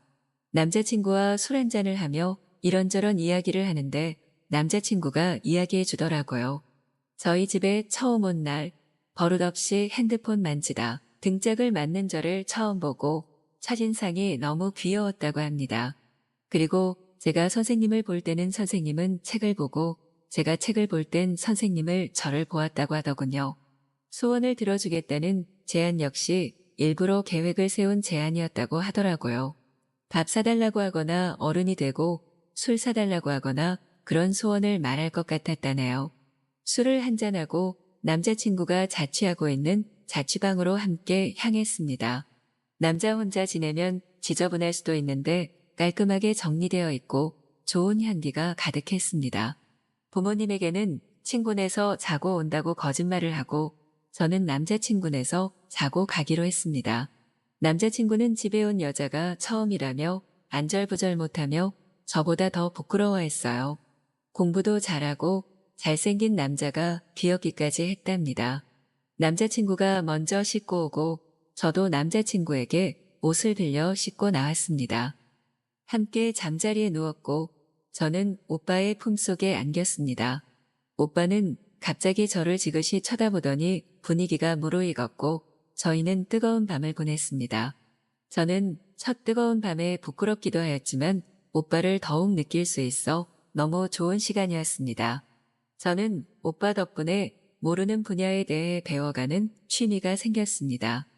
남자친구와 술 한잔을 하며 이런저런 이야기를 하는데 남자친구가 이야기해 주더라고요. 저희 집에 처음 온 날 버릇없이 핸드폰 만지다 등짝을 맞는 저를 처음 보고 첫인상이 너무 귀여웠다고 합니다. 그리고 제가 선생님을 볼 때는 선생님은 책을 보고 제가 책을 볼 땐 선생님을 저를 보았다고 하더군요. 소원을 들어주겠다는 제안 역시 일부러 계획을 세운 제안이었다고 하더라고요. 밥 사달라고 하거나 어른이 되고 술 사달라고 하거나 그런 소원을 말할 것 같았다네요. 술을 한잔하고 남자친구가 자취하고 있는 자취방으로 함께 향했습니다. 남자 혼자 지내면 지저분할 수도 있는데 깔끔하게 정리되어 있고 좋은 향기가 가득했습니다. 부모님에게는 친구네서 자고 온다고 거짓말을 하고 저는 남자친구네서 자고 가기로 했습니다. 남자친구는 집에 온 여자가 처음이라며 안절부절 못하며 저보다 더 부끄러워했어요. 공부도 잘하고 잘생긴 남자가 귀엽기까지 했답니다. 남자친구가 먼저 씻고 오고 저도 남자친구에게 옷을 빌려 씻고 나왔습니다. 함께 잠자리에 누웠고 저는 오빠의 품속에 안겼습니다. 오빠는 갑자기 저를 지그시 쳐다보더니 분위기가 무르익었고 저희는 뜨거운 밤을 보냈습니다. 저는 첫 뜨거운 밤에 부끄럽기도 하였지만 오빠를 더욱 느낄 수 있어 너무 좋은 시간이었습니다. 저는 오빠 덕분에 모르는 분야에 대해 배워가는 취미가 생겼습니다.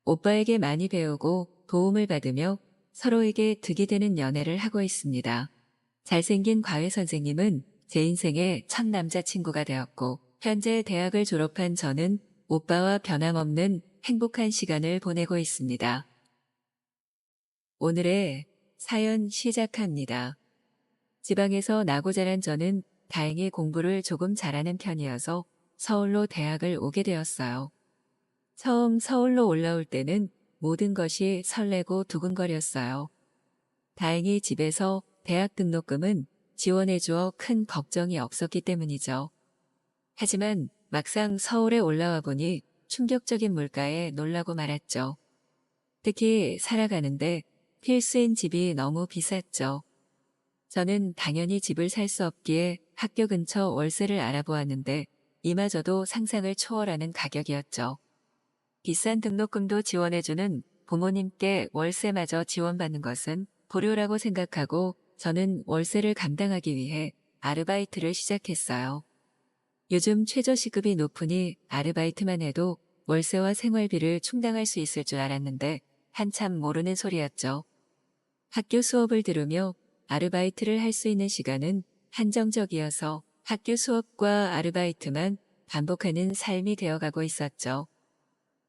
오빠에게 많이 배우고 도움을 받으며 서로에게 득이 되는 연애를 하고 있습니다. 잘생긴 과외 선생님은 제 인생의 첫 남자친구가 되었고 현재 대학을 졸업한 저는 오빠와 변함없는 행복한 시간을 보내고 있습니다. 오늘의 사연 시작합니다. 지방에서 나고 자란 저는 다행히 공부를 조금 잘하는 편이어서 서울로 대학을 오게 되었어요. 처음 서울로 올라올 때는 모든 것이 설레고 두근거렸어요. 다행히 집에서 대학 등록금은 지원해주어 큰 걱정이 없었기 때문이죠. 하지만 막상 서울에 올라와 보니 충격적인 물가에 놀라고 말았죠. 특히 살아가는데 필수인 집이 너무 비쌌죠. 저는 당연히 집을 살 수 없기에 학교 근처 월세를 알아보았는데 이마저도 상상을 초월하는 가격이었죠. 비싼 등록금도 지원해주는 부모님께 월세마저 지원받는 것은 불효라고 생각하고 저는 월세를 감당하기 위해 아르바이트를 시작했어요. 요즘 최저시급이 높으니 아르바이트만 해도 월세와 생활비를 충당할 수 있을 줄 알았는데 한참 모르는 소리였죠. 학교 수업을 들으며 아르바이트를 할 수 있는 시간은 한정적이어서 학교 수업과 아르바이트만 반복하는 삶이 되어가고 있었죠.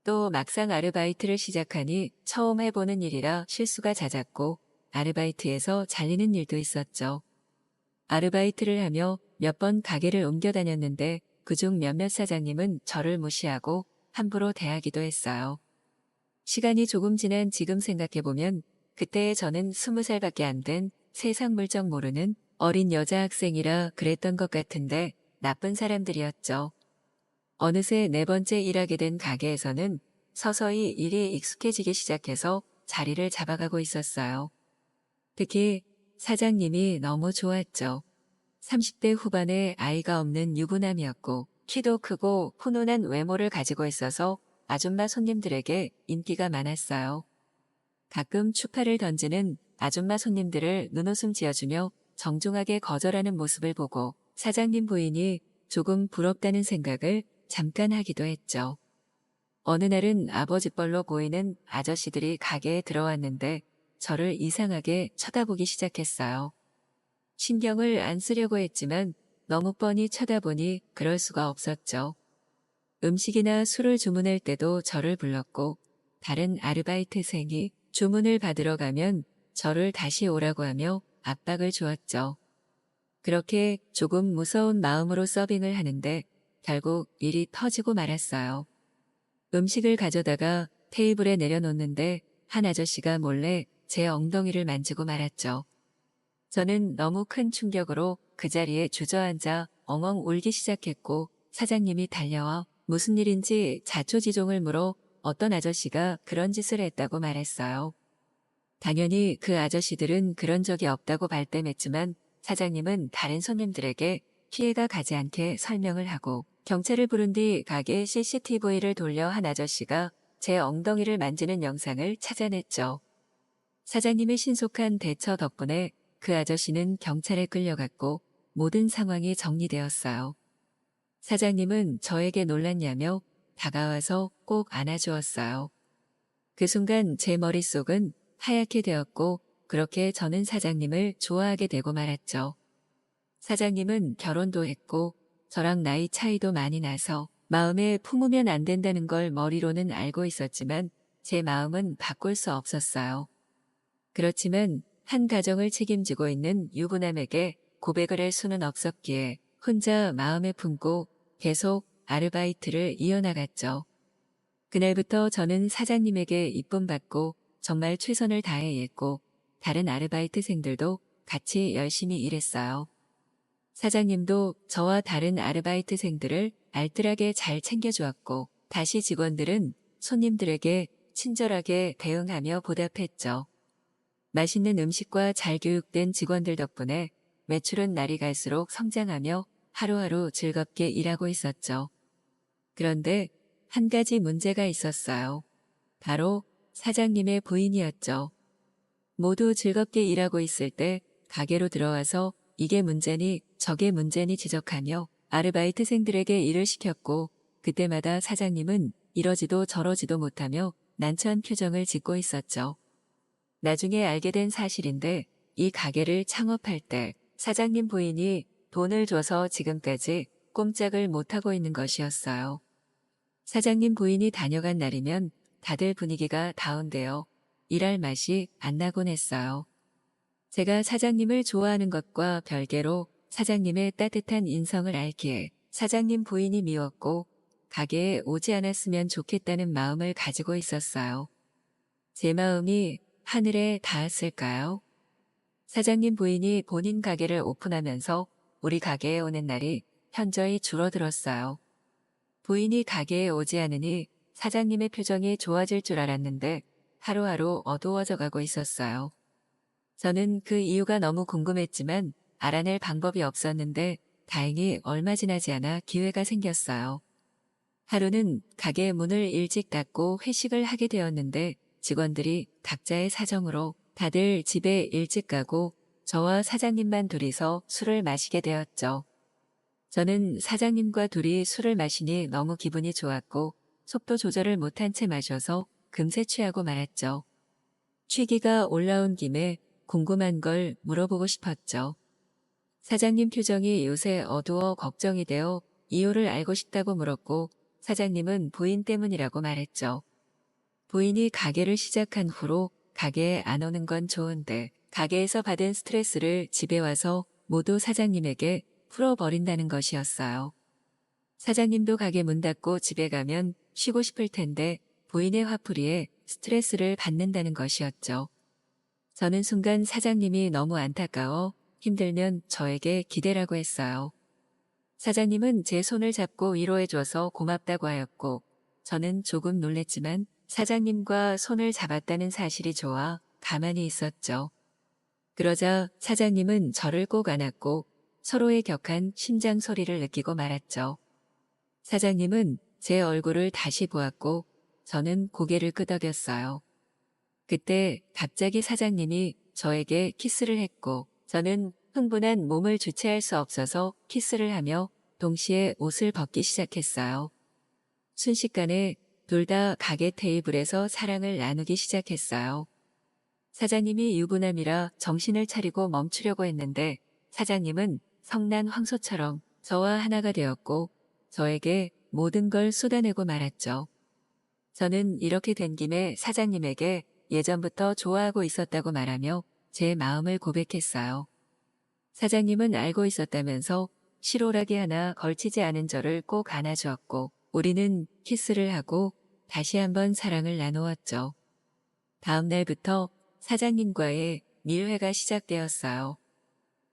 또 막상 아르바이트를 시작하니 처음 해보는 일이라 실수가 잦았고 아르바이트에서 잘리는 일도 있었죠. 아르바이트를 하며 몇 번 가게를 옮겨 다녔는데 그중 몇몇 사장님은 저를 무시하고 함부로 대하기도 했어요. 시간이 조금 지난 지금 생각해보면 그때의 저는 20살밖에 안 된 세상 물정 모르는 어린 여자 학생이라 그랬던 것 같은데 나쁜 사람들이었죠. 어느새 4번째 일하게 된 가게에서는 서서히 일이 익숙해지기 시작해서 자리를 잡아가고 있었어요. 특히 사장님이 너무 좋았죠. 30대 후반에 아이가 없는 유부남이었고 키도 크고 훈훈한 외모를 가지고 있어서 아줌마 손님들에게 인기가 많았어요. 가끔 추파를 던지는 아줌마 손님들을 눈웃음 지어주며 정중하게 거절하는 모습을 보고 사장님 부인이 조금 부럽다는 생각을 잠깐 하기도 했죠. 어느 날은 아버지 뻘로 보이는 아저씨들이 가게에 들어왔는데 저를 이상하게 쳐다보기 시작했어요. 신경을 안 쓰려고 했지만 너무 뻔히 쳐다보니 그럴 수가 없었죠. 음식이나 술을 주문할 때도 저를 불렀고 다른 아르바이트생이 주문을 받으러 가면 저를 다시 오라고 하며 압박을 주었죠. 그렇게 조금 무서운 마음으로 서빙을 하는데 결국 일이 터지고 말았어요. 음식을 가져다가 테이블에 내려놓는데 한 아저씨가 몰래 제 엉덩이를 만지고 말았죠. 저는 너무 큰 충격으로 그 자리에 주저앉아 엉엉 울기 시작했고 사장님이 달려와 무슨 일인지 자초지종을 물어 어떤 아저씨가 그런 짓을 했다고 말했어요. 당연히 그 아저씨들은 그런 적이 없다고 발뺌했지만 사장님은 다른 손님들에게 피해가 가지 않게 설명을 하고 경찰을 부른 뒤 가게 CCTV를 돌려 한 아저씨가 제 엉덩이를 만지는 영상을 찾아냈죠. 사장님의 신속한 대처 덕분에 그 아저씨는 경찰에 끌려갔고 모든 상황이 정리되었어요. 사장님은 저에게 놀랐냐며 다가와서 꼭 안아주었어요. 그 순간 제 머릿속은 하얗게 되었고 그렇게 저는 사장님을 좋아하게 되고 말았죠. 사장님은 결혼도 했고 저랑 나이 차이도 많이 나서 마음에 품으면 안 된다는 걸 머리로는 알고 있었지만 제 마음은 바꿀 수 없었어요. 그렇지만 한 가정을 책임지고 있는 유부남에게 고백을 할 수는 없었기에 혼자 마음에 품고 계속 아르바이트를 이어나갔죠. 그날부터 저는 사장님에게 이쁨 받고 정말 최선을 다해 일했고 다른 아르바이트생들도 같이 열심히 일했어요. 사장님도 저와 다른 아르바이트생들을 알뜰하게 잘 챙겨주었고 다시 직원들은 손님들에게 친절하게 대응하며 보답했죠. 맛있는 음식과 잘 교육된 직원들 덕분에 매출은 날이 갈수록 성장하며 하루하루 즐겁게 일하고 있었죠. 그런데 한 가지 문제가 있었어요. 바로 사장님의 부인이었죠. 모두 즐겁게 일하고 있을 때 가게로 들어와서 이게 문제니 저게 문제니 지적하며 아르바이트생들에게 일을 시켰고 그때마다 사장님은 이러지도 저러지도 못하며 난처한 표정을 짓고 있었죠. 나중에 알게 된 사실인데 이 가게를 창업할 때 사장님 부인이 돈을 줘서 지금까지 꼼짝을 못하고 있는 것이었어요. 사장님 부인이 다녀간 날이면 다들 분위기가 다운되어 일할 맛이 안 나곤 했어요. 제가 사장님을 좋아하는 것과 별개로 사장님의 따뜻한 인성을 알기에 사장님 부인이 미웠고 가게에 오지 않았으면 좋겠다는 마음을 가지고 있었어요. 제 마음이 하늘에 닿았을까요? 사장님 부인이 본인 가게를 오픈하면서 우리 가게에 오는 날이 현저히 줄어들었어요. 부인이 가게에 오지 않으니 사장님의 표정이 좋아질 줄 알았는데 하루하루 어두워져 가고 있었어요. 저는 그 이유가 너무 궁금했지만 알아낼 방법이 없었는데 다행히 얼마 지나지 않아 기회가 생겼어요. 하루는 가게 문을 일찍 닫고 회식을 하게 되었는데 직원들이 각자의 사정으로 다들 집에 일찍 가고 저와 사장님만 둘이서 술을 마시게 되었죠. 저는 사장님과 둘이 술을 마시니 너무 기분이 좋았고 속도 조절을 못한 채 마셔서 금세 취하고 말았죠. 취기가 올라온 김에 궁금한 걸 물어보고 싶었죠. 사장님 표정이 요새 어두워 걱정이 되어 이유를 알고 싶다고 물었고 사장님은 부인 때문이라고 말했죠. 부인이 가게를 시작한 후로 가게에 안 오는 건 좋은데 가게에서 받은 스트레스를 집에 와서 모두 사장님에게 풀어버린다는 것이었어요. 사장님도 가게 문 닫고 집에 가면 쉬고 싶을 텐데 부인의 화풀이에 스트레스를 받는다는 것이었죠. 저는 순간 사장님이 너무 안타까워 힘들면 저에게 기대라고 했어요. 사장님은 제 손을 잡고 위로해줘서 고맙다고 하였고 저는 조금 놀랬지만 사장님과 손을 잡았다는 사실이 좋아 가만히 있었죠. 그러자 사장님은 저를 꼭 안았고 서로의 격한 심장 소리를 느끼고 말았죠. 사장님은 제 얼굴을 다시 보았고 저는 고개를 끄덕였어요. 그때 갑자기 사장님이 저에게 키스를 했고 저는 흥분한 몸을 주체할 수 없어서 키스를 하며 동시에 옷을 벗기 시작했어요. 순식간에 둘 다 가게 테이블에서 사랑을 나누기 시작했어요. 사장님이 유부남이라 정신을 차리고 멈추려고 했는데 사장님은 성난 황소처럼 저와 하나가 되었고 저에게 모든 걸 쏟아내고 말았죠. 저는 이렇게 된 김에 사장님에게 예전부터 좋아하고 있었다고 말하며 제 마음을 고백했어요. 사장님은 알고 있었다면서 실오라기 하나 걸치지 않은 저를 꼭 안아주었고 우리는 키스를 하고 다시 한번 사랑을 나누었죠. 다음 날부터 사장님과의 밀회가 시작되었어요.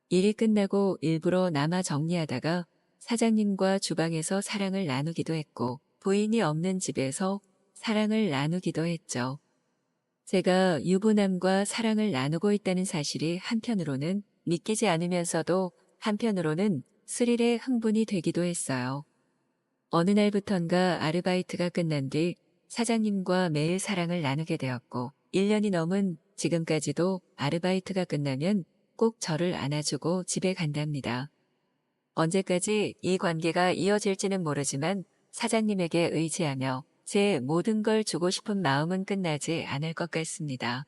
일이 끝나고 일부러 남아 정리하다가 사장님과 주방에서 사랑을 나누기도 했고 부인이 없는 집에서 사랑을 나누기도 했죠. 제가 유부남과 사랑을 나누고 있다는 사실이 한편으로는 믿기지 않으면서도 한편으로는 스릴에 흥분이 되기도 했어요. 어느 날부턴가 아르바이트가 끝난 뒤 사장님과 매일 사랑을 나누게 되었고 1년이 넘은 지금까지도 아르바이트가 끝나면 꼭 저를 안아주고 집에 간답니다. 언제까지 이 관계가 이어질지는 모르지만 사장님에게 의지하며 제 모든 걸 주고 싶은 마음은 끝나지 않을 것 같습니다.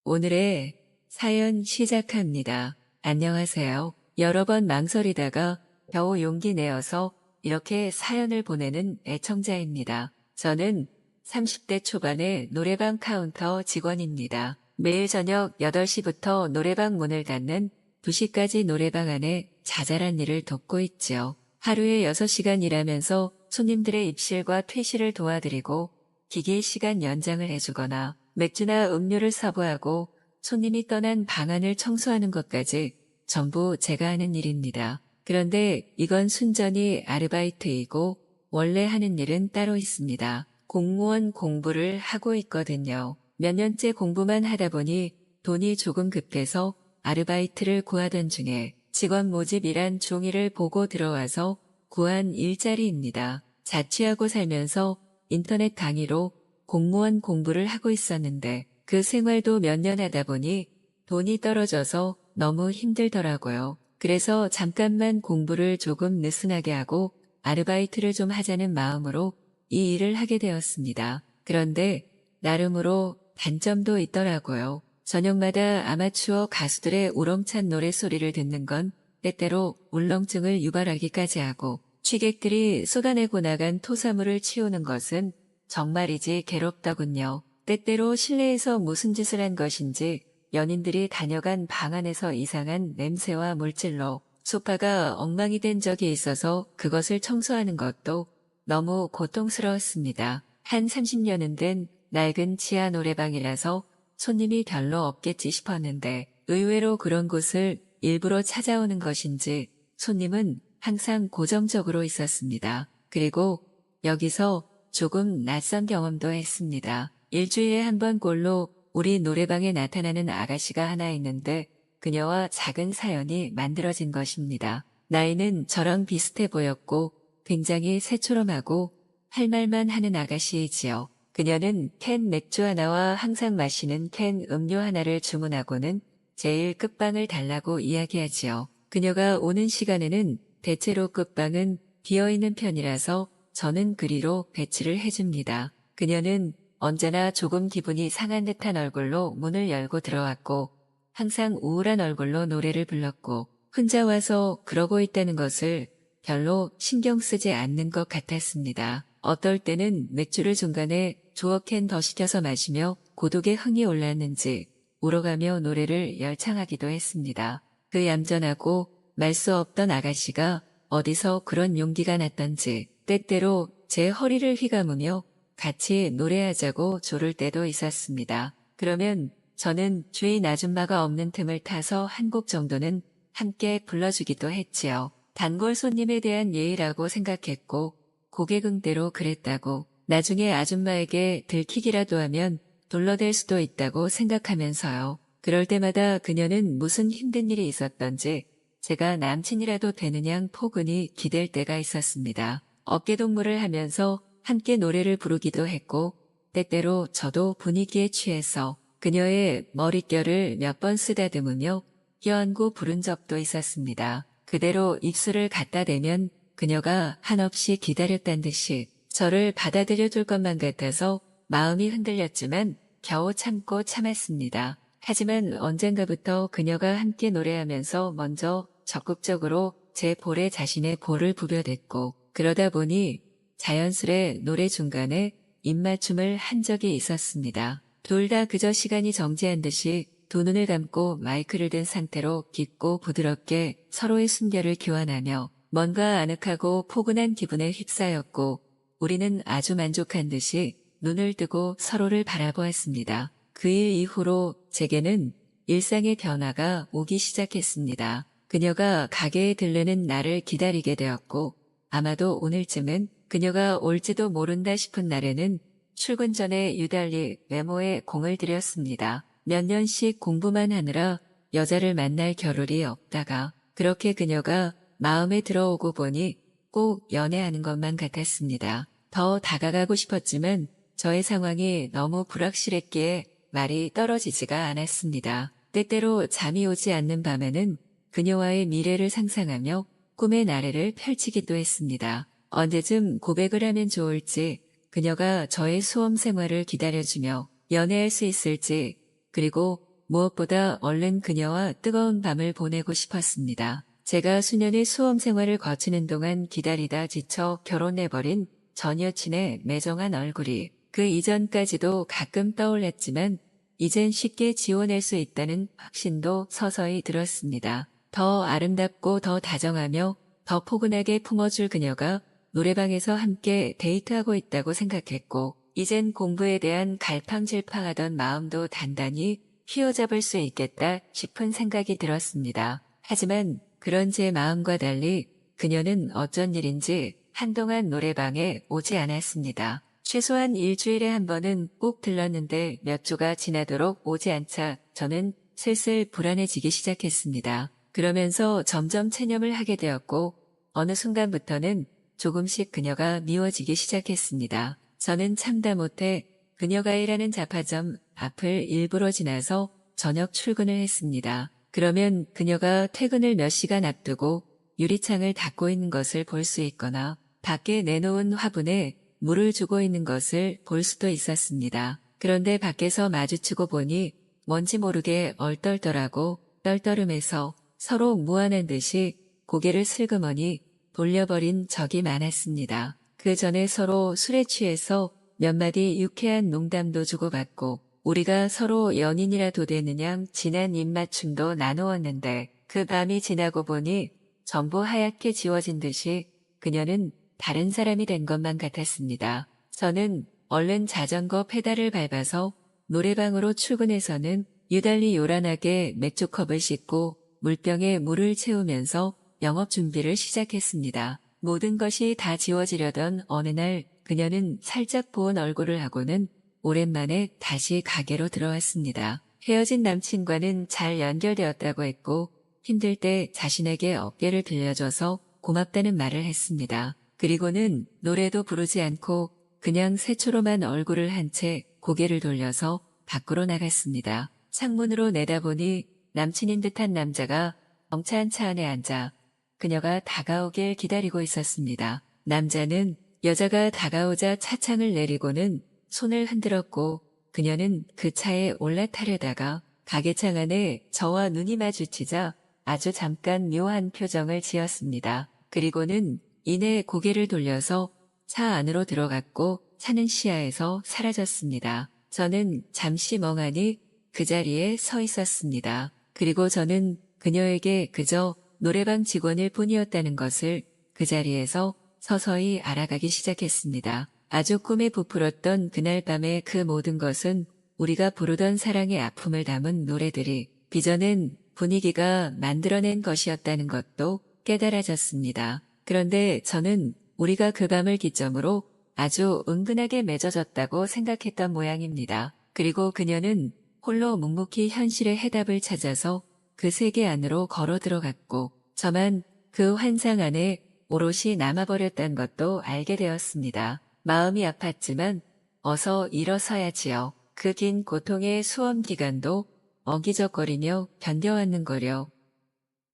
오늘의 사연 시작합니다. 안녕하세요. 여러 번 망설이다가 겨우 용기 내어서 이렇게 사연을 보내는 애청자입니다. 저는 30대 초반의 노래방 카운터 직원입니다. 매일 저녁 8시부터 노래방 문을 닫는 2시까지 노래방 안에 자잘한 일을 돕고 있지요. 하루에 6시간 일하면서 손님들의 입실과 퇴실을 도와드리고 기계 시간 연장을 해주거나 맥주나 음료를 서브하고 손님이 떠난 방안을 청소하는 것까지 전부 제가 하는 일입니다. 그런데 이건 순전히 아르바이트이고 원래 하는 일은 따로 있습니다. 공무원 공부를 하고 있거든요. 몇 년째 공부만 하다 보니 돈이 조금 급해서 아르바이트를 구하던 중에 직원 모집이란 종이를 보고 들어와서 구한 일자리입니다. 자취하고 살면서 인터넷 강의로 공무원 공부를 하고 있었는데 그 생활도 몇 년 하다 보니 돈이 떨어져서 너무 힘들더라고요. 그래서 잠깐만 공부를 조금 느슨하게 하고 아르바이트를 좀 하자는 마음으로 이 일을 하게 되었습니다. 그런데 나름으로 단점도 있더라고요. 저녁마다 아마추어 가수들의 우렁찬 노래소리를 듣는 건 때때로 울렁증을 유발하기까지 하고 취객들이 쏟아내고 나간 토사물을 치우는 것은 정말이지 괴롭더군요. 때때로 실내에서 무슨 짓을 한 것인지 연인들이 다녀간 방 안에서 이상한 냄새와 물질로 소파가 엉망이 된 적이 있어서 그것을 청소하는 것도 너무 고통스러웠습니다. 한 30년은 된 낡은 지하 노래방이라서 손님이 별로 없겠지 싶었는데 의외로 그런 곳을 일부러 찾아오는 것인지 손님은 항상 고정적으로 있었습니다. 그리고 여기서 조금 낯선 경험도 했습니다. 일주일에 한 번 꼴로 우리 노래방에 나타나는 아가씨가 하나 있는데 그녀와 작은 사연이 만들어진 것입니다. 나이는 저랑 비슷해 보였고 굉장히 새초롬하고 할 말만 하는 아가씨이지요. 그녀는 캔 맥주 하나와 항상 마시는 캔 음료 하나를 주문하고는 제일 끝방을 달라고 이야기하지요. 그녀가 오는 시간에는 대체로 끝방은 비어있는 편이라서 저는 그리로 배치를 해줍니다. 그녀는 언제나 조금 기분이 상한 듯한 얼굴로 문을 열고 들어왔고 항상 우울한 얼굴로 노래를 불렀고 혼자 와서 그러고 있다는 것을 별로 신경 쓰지 않는 것 같았습니다. 어떨 때는 맥주를 중간에 두어 캔 더 시켜서 마시며 고독에 흥이 올랐는지 울어가며 노래를 열창하기도 했습니다. 그 얌전하고 말 수 없던 아가씨가 어디서 그런 용기가 났던지 때때로 제 허리를 휘감으며 같이 노래하자고 조를 때도 있었습니다. 그러면 저는 주인 아줌마가 없는 틈을 타서 한 곡 정도는 함께 불러주기도 했지요. 단골 손님에 대한 예의라고 생각했고 고객응대로 그랬다고 나중에 아줌마에게 들키기라도 하면 둘러댈 수도 있다고 생각하면서요. 그럴 때마다 그녀는 무슨 힘든 일이 있었던지 제가 남친이라도 되는 양 포근히 기댈 때가 있었습니다. 어깨동무를 하면서 함께 노래를 부르기도 했고 때때로 저도 분위기에 취해서 그녀의 머릿결을 몇 번 쓰다듬으며 껴안고 부른 적도 있었습니다. 그대로 입술을 갖다 대면 그녀가 한없이 기다렸단 듯이 저를 받아들여 줄 것만 같아서 마음이 흔들렸지만 겨우 참고 참았습니다. 하지만 언젠가부터 그녀가 함께 노래하면서 먼저 적극적으로 제 볼에 자신의 볼을 부벼댔고 그러다 보니 자연스레 노래 중간에 입맞춤을 한 적이 있었습니다. 둘 다 그저 시간이 정지한 듯이 두 눈을 감고 마이크를 든 상태로 깊고 부드럽게 서로의 숨결을 교환하며 뭔가 아늑하고 포근한 기분에 휩싸였고 우리는 아주 만족한 듯이 눈을 뜨고 서로를 바라보았습니다. 그 일 이후로 제게는 일상의 변화가 오기 시작했습니다. 그녀가 가게에 들르는 나를 기다리게 되었고 아마도 오늘쯤은 그녀가 올지도 모른다 싶은 날에는 출근 전에 유달리 외모에 공을 들였습니다. 몇 년씩 공부만 하느라 여자를 만날 겨를이 없다가 그렇게 그녀가 마음에 들어오고 보니 꼭 연애하는 것만 같았습니다. 더 다가가고 싶었지만 저의 상황이 너무 불확실했기에 말이 떨어지지가 않았습니다. 때때로 잠이 오지 않는 밤에는 그녀와의 미래를 상상하며 꿈의 나래를 펼치기도 했습니다. 언제쯤 고백을 하면 좋을지, 그녀가 저의 수험 생활을 기다려주며 연애할 수 있을지, 그리고 무엇보다 얼른 그녀와 뜨거운 밤을 보내고 싶었습니다. 제가 수년의 수험 생활을 거치는 동안 기다리다 지쳐 결혼해버린 전 여친의 매정한 얼굴이 그 이전까지도 가끔 떠올랐지만 이젠 쉽게 지워낼 수 있다는 확신도 서서히 들었습니다. 더 아름답고 더 다정하며 더 포근하게 품어줄 그녀가 노래방에서 함께 데이트하고 있다고 생각했고 이젠 공부에 대한 갈팡질팡하던 마음도 단단히 휘어잡을 수 있겠다 싶은 생각이 들었습니다. 하지만 그런 제 마음과 달리 그녀는 어쩐 일인지 한동안 노래방에 오지 않았습니다. 최소한 일주일에 한 번은 꼭 들렀는데 몇 주가 지나도록 오지 않자 저는 슬슬 불안해지기 시작했습니다. 그러면서 점점 체념을 하게 되었고 어느 순간부터는 조금씩 그녀가 미워지기 시작했습니다. 저는 참다 못해 그녀가 일하는 잡화점 앞을 일부러 지나서 저녁 출근을 했습니다. 그러면 그녀가 퇴근을 몇 시간 앞두고 유리창을 닫고 있는 것을 볼 수 있거나 밖에 내놓은 화분에 물을 주고 있는 것을 볼 수도 있었습니다. 그런데 밖에서 마주치고 보니 뭔지 모르게 얼떨떨하고 떨떠름해서 서로 무안한 듯이 고개를 슬그머니 돌려버린 적이 많았습니다. 그 전에 서로 술에 취해서 몇 마디 유쾌한 농담도 주고받고 우리가 서로 연인이라도 되는 양 진한 입맞춤도 나누었는데 그 밤이 지나고 보니 전부 하얗게 지워진 듯이 그녀는 다른 사람이 된 것만 같았습니다. 저는 얼른 자전거 페달을 밟아서 노래방으로 출근해서는 유달리 요란하게 맥주컵을 씻고 물병에 물을 채우면서 영업 준비를 시작했습니다. 모든 것이 다 지워지려던 어느 날 그녀는 살짝 부은 얼굴을 하고는 오랜만에 다시 가게로 들어왔습니다. 헤어진 남친과는 잘 연결되었다고 했고 힘들 때 자신에게 어깨를 빌려줘서 고맙다는 말을 했습니다. 그리고는 노래도 부르지 않고 그냥 새초롬한 얼굴을 한 채 고개를 돌려서 밖으로 나갔습니다. 창문으로 내다보니 남친인 듯한 남자가 엉차한 차 안에 앉아 그녀가 다가오길 기다리고 있었습니다. 남자는 여자가 다가오자 차창을 내리고는 손을 흔들었고 그녀는 그 차에 올라타려다가 가게창 안에 저와 눈이 마주치자 아주 잠깐 묘한 표정을 지었습니다. 그리고는 이내 고개를 돌려서 차 안으로 들어갔고 차는 시야에서 사라졌습니다. 저는 잠시 멍하니 그 자리에 서 있었습니다. 그리고 저는 그녀에게 그저 노래방 직원일 뿐이었다는 것을 그 자리에서 서서히 알아가기 시작했습니다. 아주 꿈에 부풀었던 그날 밤의 그 모든 것은 우리가 부르던 사랑의 아픔을 담은 노래들이 빚어낸 분위기가 만들어낸 것이었다는 것도 깨달아졌습니다. 그런데 저는 우리가 그 밤을 기점으로 아주 은근하게 맺어졌다고 생각했던 모양입니다. 그리고 그녀는 홀로 묵묵히 현실의 해답을 찾아서 그 세계 안으로 걸어 들어갔고 저만 그 환상 안에 오롯이 남아버렸다는 것도 알게 되었습니다. 마음이 아팠지만 어서 일어서야지요. 그 긴 고통의 수험 기간도 어기적거리며 견뎌왔는 거려.